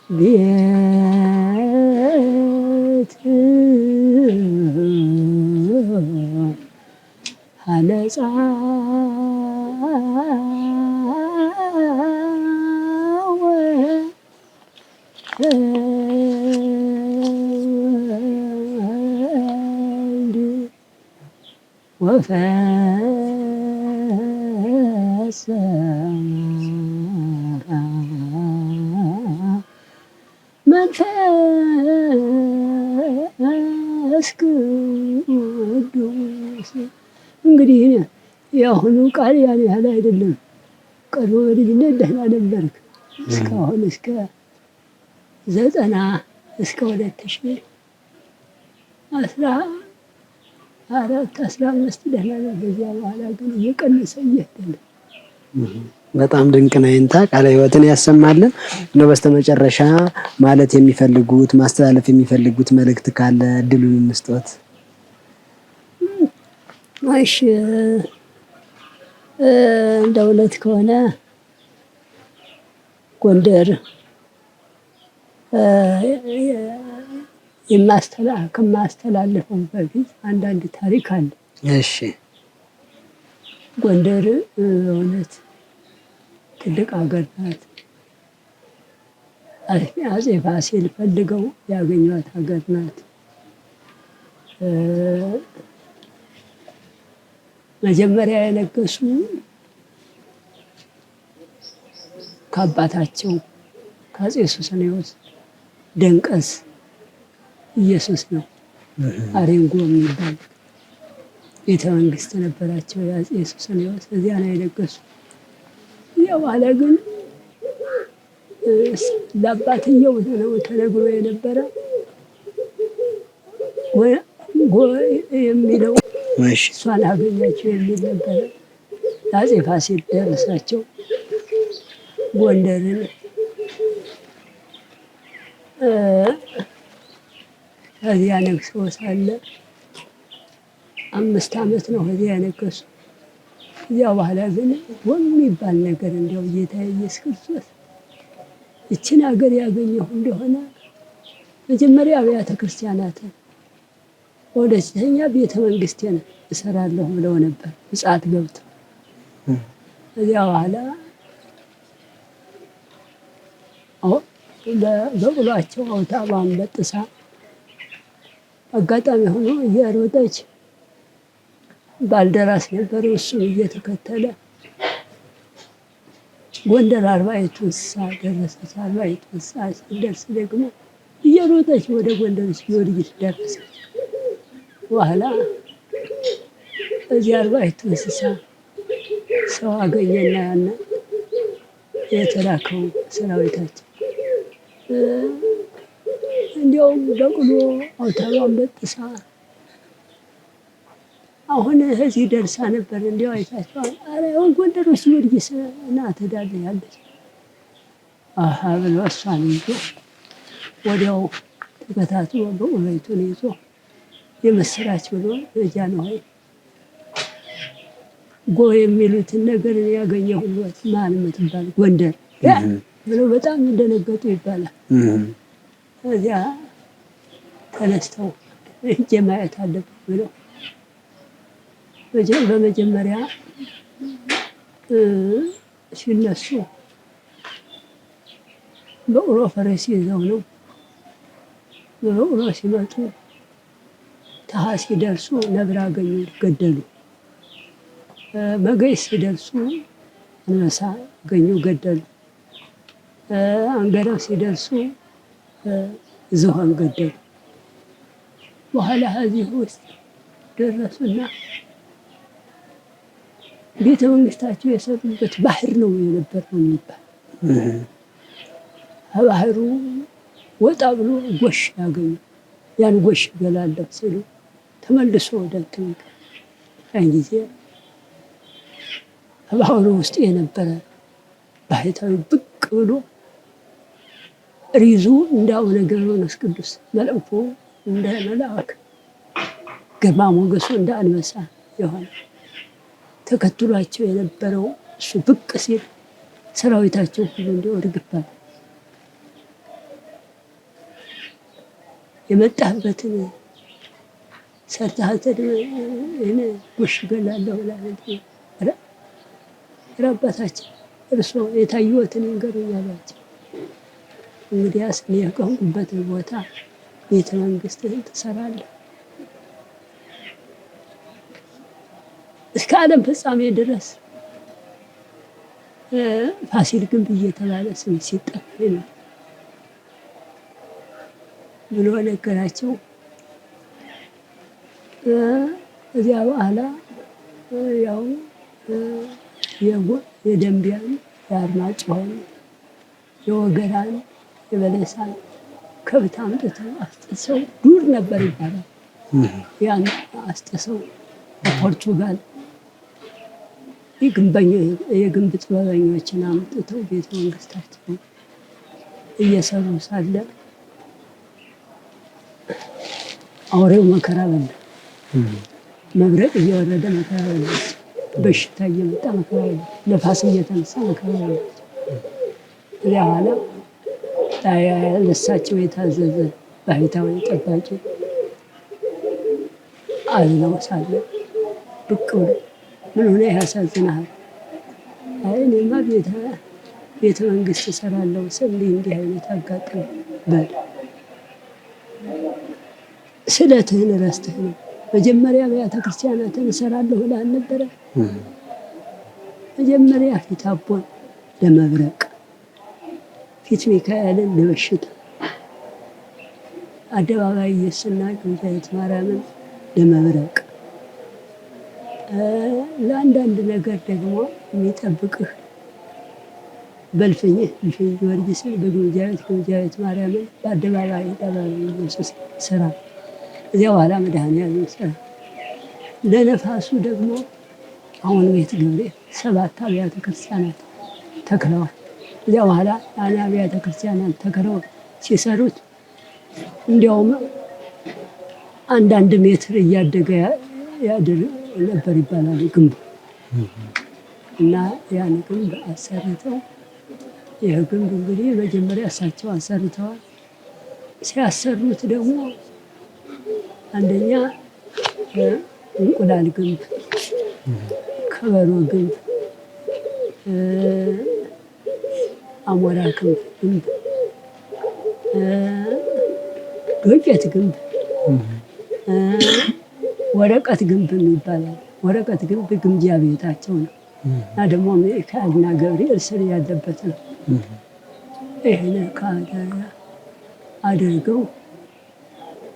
ቤት ሀነፃ ወፈሰ መንፈስ ቅዱስ። እንግዲህ የአሁኑ ቃል ያን ያህል አይደለም። ቀድሞ በልጅነት ደህና ነበርክ። እስካሁን እስከ 2014-15 ደህና ነው። በዚያ በኋላ ግን እየቀነሰ እየሄደ ነው። በጣም ድንቅ ነው። ይንታ ቃለ ሕይወትን ያሰማልን ነው። በስተመጨረሻ ማለት የሚፈልጉት ማስተላለፍ የሚፈልጉት መልእክት ካለ እድሉን እንስጦት። እሺ፣ እንደ እውነት ከሆነ ጎንደር ከማስተላለፈው በፊት አንዳንድ ታሪክ አለ። እሺ። ጎንደር እውነት ትልቅ ሀገር ናት። አፄ ፋሲል ፈልገው ያገኟት ሀገር ናት። መጀመሪያ የነገሱ ከአባታቸው ከአፄ ሱስንዮስ ደንቀስ ኢየሱስ ነው። አሬንጎ የሚባል ቤተ መንግስት ነበራቸው የአፄ ሱስንዮስ፣ እዚያ ነው የነገሱ። ያው በኋላ ግን ለአባትየው ነው ተነግሮ የነበረ የሚለው እሷን አገኛቸው የሚል ነበረ። አፄ ፋሲል ደረሳቸው ጎንደርን ከዚያ ነግሰው ሳለ 5 ዓመት ነው ከዚያ የነገሱ። እዚያ በኋላ ግን የሚባል ነገር እንዲያው ጌታ ኢየሱስ ክርስቶስ ይችን ሀገር ያገኘሁ እንደሆነ መጀመሪያ አብያተ ክርስቲያናትን፣ ሁለተኛ ቤተ መንግስቴን እሰራለሁ ብለው ነበር ምጽአት ገብተው። እዚያ በኋላ በቅሏቸው አውታሯን በጥሳ አጋጣሚ ሆኖ እየሮጠች ባልደራስ ነበር፣ እሱም እየተከተለ ጎንደር 40ቱ እንስሳ ደረሰች። 40ቱ እንስሳ ሲደርስ ደግሞ እየሮጠች ወደ ጎንደር ጊዮርጊስ ደረሰች። በኋላ እዚህ 40ቱ እንስሳ ሰው አገኘና ያነ የተላከው ሰራዊታችን እንዲያውም በቅሎ አውታሯን በጥሳ አሁን እዚህ ደርሳ ነበር። እንዲያው አይታችኋል? ኧረ ጎንደሮች ጊዮርጊስ ናት ያለች ብሎ እሷን ይዞ ወዲያው ተከታትሎ በቅሎይቱን ይዞ የምስራች ብሎ ጃንሆይ ጎ የሚሉትን ነገር ያገኘሁት ማን የምትባል ጎንደር ብለው በጣም እንደነገጡ ይባላል። እዚያ ተነስተው ሂጄ ማየት አለብኝ ብለው በመጀመሪያ ሲነሱ በቅሎ ፈረስ ይዘው ነው። በቅሎ ሲመጡ ተሃ ሲደርሱ ነብር አገኙ፣ ገደሉ። መገይ ሲደርሱ አንበሳ አገኙ፣ ገደሉ። አንገረብ ሲደርሱ ዝሆን ገደሉ። በኋላ እዚህ ውስጥ ደረሱና ቤተ መንግስታቸው የሰሩበት ባህር ነው የነበር ነው የሚባል። ባህሩ ወጣ ብሎ ጎሽ ያገኙ። ያን ጎሽ ገላለሁ ሲሉ ተመልሶ ወደ እንትን ያን ጊዜ ባህሩ ውስጥ የነበረ ባህታዊ ብቅ ብሎ ሪዙ እንደ አቡነ ገብረመንፈስ ቅዱስ መልእክቱ እንደ መልአክ ግርማ ሞገሱ እንደ አንበሳ የሆነ ተከትሏቸው የነበረው እሱ ብቅ ሲል ሰራዊታቸው ሁሉ እንዲያው እርግፋል የመጣህበትን ሰርተህ እኔ ጎሽ እገላለሁ እላለሁ። ኧረ አባታችን እርስዎ የታየዎትን ይንገሩኝ አሏቸው። እንግዲያስ እኔ የቆምኩበትን ቦታ ቤተ መንግስትህን ትሰራለህ፣ እስከ ዓለም ፍጻሜ ድረስ ፋሲል ግንብ እየተባለ ስም ሲጠራ ነው ብሎ ነገራቸው። እዚያ በኋላ ያው የደንቢያን፣ የአርማጭሆን፣ የወገራን፣ የበለሳን ከብት አምጥተው አስጥሰው ዱር ነበር ይባላል። ያን አስጥሰው በፖርቱጋል የግንብ ጥበበኞችን አምጥተው ቤተ መንግስታቸውን እየሰሩ ሳለ አውሬው መከራ በላ። መብረቅ እየወረደ መከራ በላች። በሽታ እየመጣ መከራ በላች። ነፋስ እየተነሳ መከራ በላች። እዚያ በኋላ ለእሳቸው የታዘዘ ባህታዊ ጠባቂ አዝነው ሳለ ብቅ ብሎ ምን ሆነ ያሳዝናል? አይ እኔማ ቤተ መንግስት እሰራለሁ ስል እንዲህ አይነት አጋጣሚ በል ስለትህን ረስተህ ነው። መጀመሪያ አብያተ ክርስቲያናትን እሰራለሁ ብለህ አልነበረ? መጀመሪያ ፊት አቦን ለመብረቅ፣ ፊት ሚካኤልን ለበሽታ፣ አደባባይ ኢየሱስና ግምጃዊት ማርያምን ለመብረቅ፣ ለአንዳንድ ነገር ደግሞ የሚጠብቅህ በልፍኝህ ልፍኝ ጊዮርጊስን፣ በግምጃዊት ማርያምን፣ በአደባባይ ኢየሱስ ስራ። እዚያ በኋላ መድኃኔዓለም ስራ። ለነፋሱ ደግሞ አሁን ቤት ገብርኤል 7 አብያተ ክርስቲያናት ተክለዋል። እዚያ በኋላ ያን አብያተ ክርስቲያናት ተክለው ሲሰሩት እንዲያውም አንዳንድ ሜትር እያደገ ያድር ነበር ይባላል ግንቡ እና ያን ግንብ አሰርተው ይህ ግንብ እንግዲህ መጀመሪያ እሳቸው አሰርተዋል። ሲያሰሩት ደግሞ አንደኛ እንቁላል ግንብ፣ ከበሮ ግንብ፣ አሞራ ግንብ፣ ዶቄት ግንብ፣ ወረቀት ግንብ ይባላል። ወረቀት ግንብ ግምጃ ቤታቸው ነው እና ደግሞ ሚካኤልና ገብርኤል ስር ያለበት ነው። ይህን አድርገው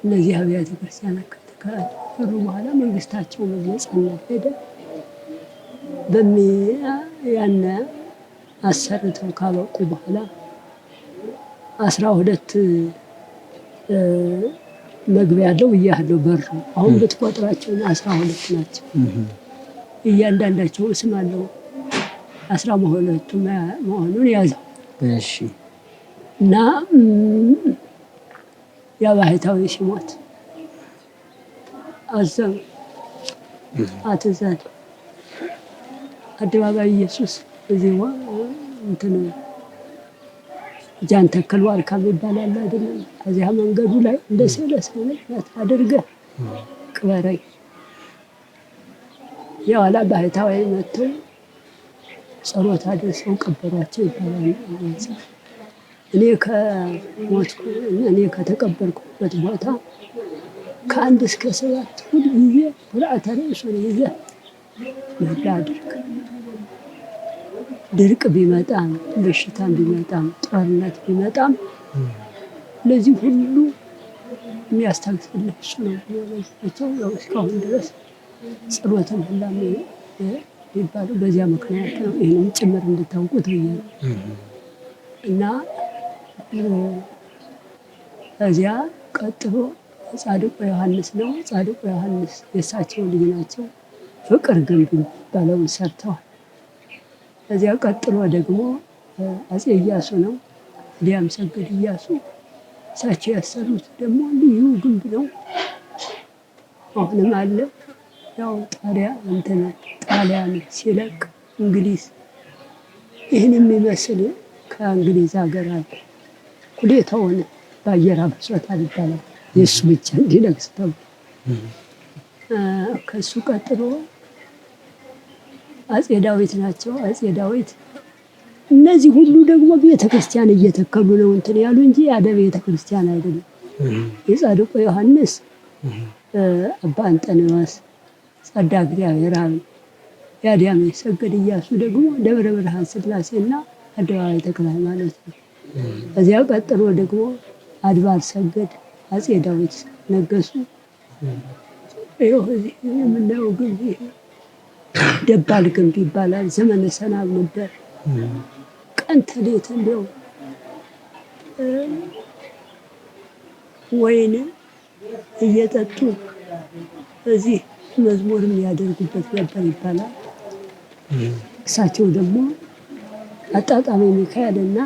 እነዚህ አብያተ ክርስቲያናት ከተሰሩ በኋላ መንግስታቸው በነፃነት ሄደ። ያነ አሰርተው ካበቁ በኋላ 12 መግቢያ ያለው እያለው በሩ አሁን ብትቆጥራቸው 12 ናቸው። እያንዳንዳቸው ስም አለው። 12 መሆኑን ያዘው። እሺ። እና ያ ባህታዊ ሲሞት አዘኑ፣ አትዘን። አደባባይ ኢየሱስ እዚህ እንትን ጃን ተከል ዋርካ ይባላል አይደለም? ከዚያ መንገዱ ላይ እንደ ሰለሰለች አድርገህ ቅበረኝ። የኋላ ባህታዊ መጥተው ጸሎት አድርሰው ቀበሯቸው ይባላል። እኔ ከተቀበርኩበት ቦታ ከ1 እስከ 7 ሁል ጊዜ ቁርአተ ርዕሱን ይዘህ ምህላ አድርግ። ድርቅ ቢመጣም፣ በሽታም ቢመጣም፣ ጦርነት ቢመጣም ለዚህ ሁሉ የሚያስታግስልህ እሱ ነው ብሏቸው ያው እስካሁን ድረስ ጸሎትን ሁላ የሚባለው በዚያ ምክንያት ነው። ይህንም ጭምር እንድታውቁት ብዬ ነው። እና እዚያ ቀጥሎ ጻድቁ ዮሐንስ ነው። ጻድቁ ዮሐንስ የእሳቸው ልጅ ናቸው። ፍቅር ግንብ የሚባለውን ሰርተዋል። እዚያ ቀጥሎ ደግሞ አፄ ኢያሱ ነው። ዲያም ሰገድ ኢያሱ እሳቸው ያሰሩት ደግሞ ልዩ ግንብ ነው። አሁንም አለ። ያው ጣሊያን ሲለቅ እንግሊዝ ይህን የሚመስል ከእንግሊዝ ሀገር አለ። ኩዴታውን በአየር አፍርሶታል ይባላል። የእሱ ብቻ እንዲነግስ ተብሎ ከእሱ ቀጥሎ አፄ ዳዊት ናቸው። አፄ ዳዊት እነዚህ ሁሉ ደግሞ ቤተክርስቲያን እየተከሉ ነው እንትን ያሉ እንጂ ያለ ቤተክርስቲያን አይደለም። የጻድቁ ዮሐንስ አባ አንጠንዋስ ጸዳ እግዚአብሔር አብ፣ የአዲያም ሰገድ ኢያሱ ደግሞ ደብረ ብርሃን ሥላሴና አደባባይ ተክለ ሃይማኖት ነው። ከዚያ ቀጥሎ ደግሞ አድባር ሰገድ አፄ ዳዊት ነገሱ። ይኸው እዚህ የምናየው ግንብ ደባል ግንብ ይባላል። ዘመነ ሰናብ ነበር። ቀን ተሌት እንዲያው ወይን እየጠጡ እዚህ መዝሙር የሚያደርጉበት ነበር ይባላል። እሳቸው ደግሞ አጣጣሚ ሚካኤልና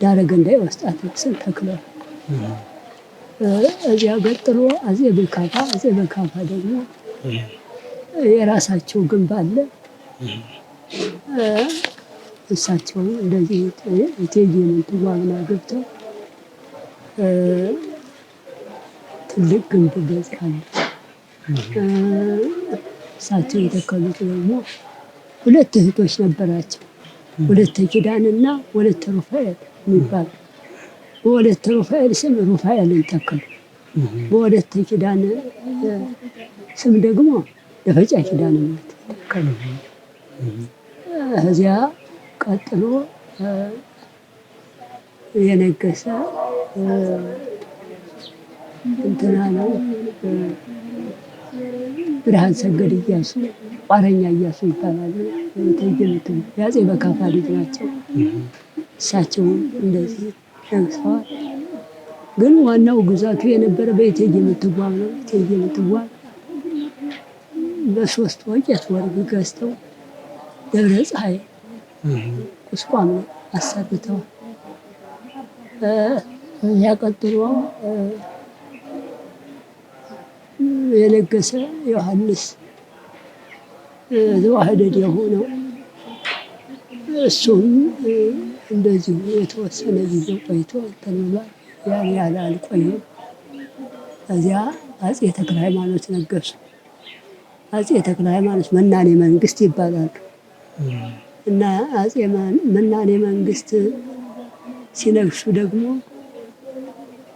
ዳረገንዳይ ወስጣቶችን ተክለዋል። እዚያ ቀጥሎ አፄ በካፋ ደግሞ የራሳቸው ግንብ አለ። እሳቸው እንደዚህ እቴጌ ምንትዋብን ገብተው ትልቅ ግንብ በዚህ አለ። እሳቸው የተከሉት ደግሞ ሁለት እህቶች ነበራቸው። ወለተ ኪዳንና ወለተ ሩፋኤል የሚባሉ። በወለተ ሩፋኤል ስም ሩፋኤልን ተከሉ። በወለተ ኪዳን ስም ደግሞ ደፈጫ ኪዳን ተከሉ። ከዚያ ቀጥሎ የነገሰ እንትና ነው ብርሃን ሰገድ ኢያሱ፣ ቋረኛ ኢያሱ ይባላሉ። የአፄ በካፋ ልጅ ናቸው። እሳቸው እንደዚህ ነግሰዋል። ግን ዋናው ግዛቱ የነበረ በእቴጌ ምንትዋብ ነው። እቴጌ ምንትዋብ በ3 ወቄት ወርቅ ገዝተው ደብረ ፀሐይ ቁስቋም ነው አሰርተዋል። ያቀጥሎ የነገሰ ዮሐንስ ዘዋህደድ የሆነው እሱም እንደዚሁ የተወሰነ ጊዜ ቆይቶ ተብሏል። ያን ያህል አልቆየም። ከዚያ አፄ ተክለ ሃይማኖት ነገሱ። አፄ ተክለ ሃይማኖት መናኔ መንግስት ይባላሉ። እና አፄ መናኔ መንግስት ሲነግሱ ደግሞ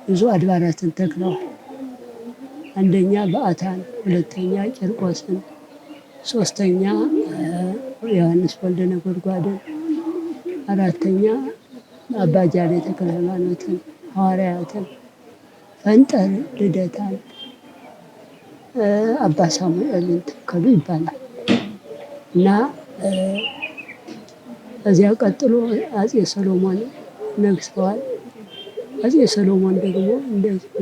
ብዙ አድባራትን ተክለዋል። አንደኛ በዓታን፣ ሁለተኛ ቂርቆስን፣ ሶስተኛ ዮሐንስ ወልደ ነጎድጓድን፣ አራተኛ አባ ጃሌ ተክለ ሃይማኖትን፣ ሐዋርያትን፣ ፈንጠር ልደታን፣ አባ ሳሙኤልን ተከሉ ይባላል። እና ከዚያ ቀጥሎ አፄ ሰሎሞን ነግሰዋል። አፄ ሰሎሞን ደግሞ እንደዚሁ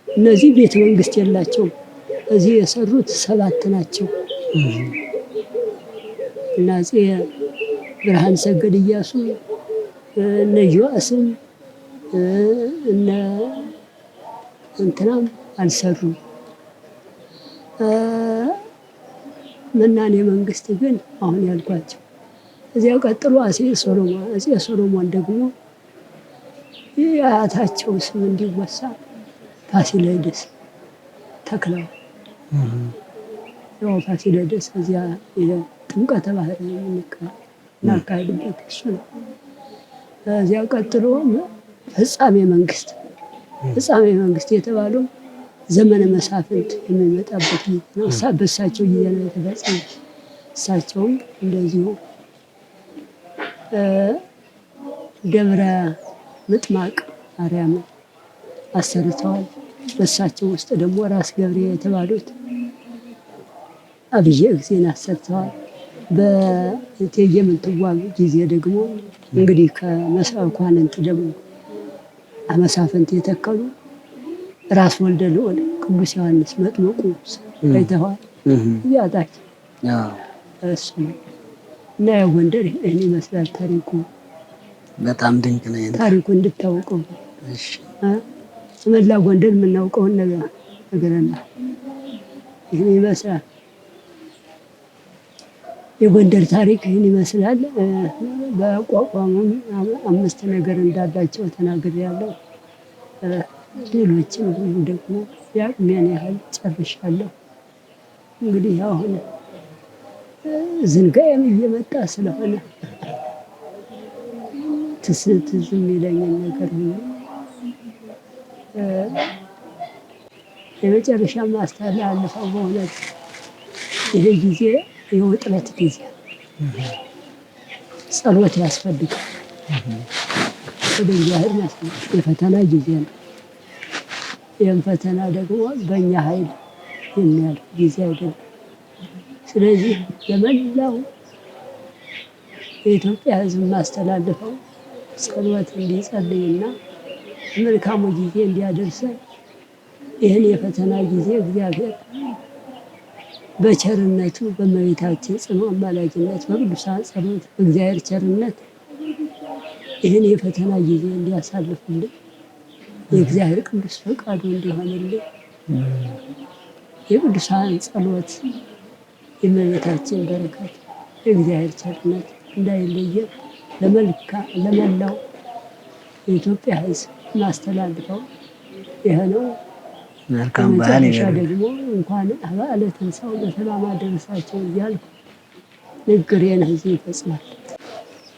እነዚህ ቤተ መንግስት የላቸውም። እዚህ የሰሩት 7 ናቸው። እና አፄ ብርሃን ሰገድ ኢያሱ እነ ዮአስም እነ እንትናም አልሰሩም። መናኔ መንግስት ግን አሁን ያልኳቸው። እዚያ ቀጥሎ አፄ ሰሎሞን ደግሞ የአያታቸው ስም እንዲወሳ ፋሲለደስ ተክለዋል። ያው ፋሲለደስ እዚያ ጥምቀተ ባህር እናካሄድበት እሱ ነው። እዚያ ቀጥሎ ፍጻሜ መንግስት የተባለው ዘመነ መሳፍንት የሚመጣበት ነው። በእሳቸው ጊዜ ነው የተፈጸመው። እሳቸውም እንደዚሁ ደብረ ምጥማቅ ማርያም አሰርተዋል። በእሳቸው ውስጥ ደግሞ ራስ ገብሬ የተባሉት አብዬ ጊዜን አሰርተዋል። በእቴጌ ምንትዋብ ጊዜ ደግሞ እንግዲህ ከመኳንንት ደግሞ መሳፍንት የተከሉ ራስ ወልደ ልዑል ቅዱስ ዮሐንስ መጥምቁ አይተዋል። እያጣች እሱ ነው። እና ያው ጎንደር ይህን ይመስላል ታሪኩ። በጣም ድንቅ ነው ታሪኩ እንድታውቀው። መላ ጎንደር የምናውቀውን ነገርና ይህን ይመስላል። የጎንደር ታሪክ ይህን ይመስላል። በአቋቋሙም 5 ነገር እንዳላቸው ተናግሬያለሁ። ሌሎችን ሁሉ ደግሞ የአቅሜን ያህል ጨርሻለሁ። እንግዲህ አሁን ዝንጋዬም እየመጣ ስለሆነ ትዝ የሚለኝን ነገር ሁሉ የመጨረሻ ማስተላለፈው በእውነት ይሄ ጊዜ የውጥረት ጊዜ፣ ጸሎት ያስፈልጋል። ወደ እግዚአብሔር መስሎት የፈተና ጊዜ ነው። ይህም ፈተና ደግሞ በእኛ ኃይል የሚያልፍ ጊዜ አይደለም። ስለዚህ ለመላው የኢትዮጵያ ሕዝብ ማስተላልፈው ጸሎት እንዲጸልይና መልካሙ ጊዜ እንዲያደርሰን፣ ይህን የፈተና ጊዜ እግዚአብሔር በቸርነቱ በእመቤታችን ጽኑ አማላጅነት በቅዱሳን ጸሎት በእግዚአብሔር ቸርነት ይህን የፈተና ጊዜ እንዲያሳልፍልን የእግዚአብሔር ቅዱስ ፈቃዱ እንዲሆንልን የቅዱሳን ጸሎት የእመቤታችን በረከት የእግዚአብሔር ቸርነት እንዳይለየን ለመላው የኢትዮጵያ ሕዝብ ማስተላልፈው ይህ ነው። መጨረሻ ደግሞ እንኳን በዓለ ትንሣኤው በሰላም አደረሳቸው እያልኩ ንግግሬን እዚህ ይፈጽማል።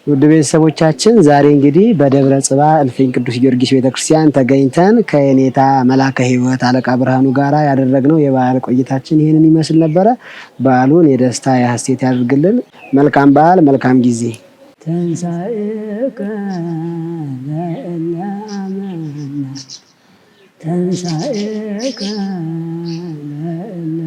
ውድ ቤተሰቦቻችን ዛሬ እንግዲህ በደብረ ጽባ እልፍኝ ቅዱስ ጊዮርጊስ ቤተክርስቲያን ተገኝተን ከየኔታ መላከ ሕይወት አለቃ ብርሃኑ ጋር ያደረግነው የበዓል ቆይታችን ይህንን ይመስል ነበረ። በዓሉን የደስታ የሐሴት ያድርግልን። መልካም በዓል፣ መልካም ጊዜ። ትንሣኤከ ለእለ አመነ ትንሣኤከ ለእለ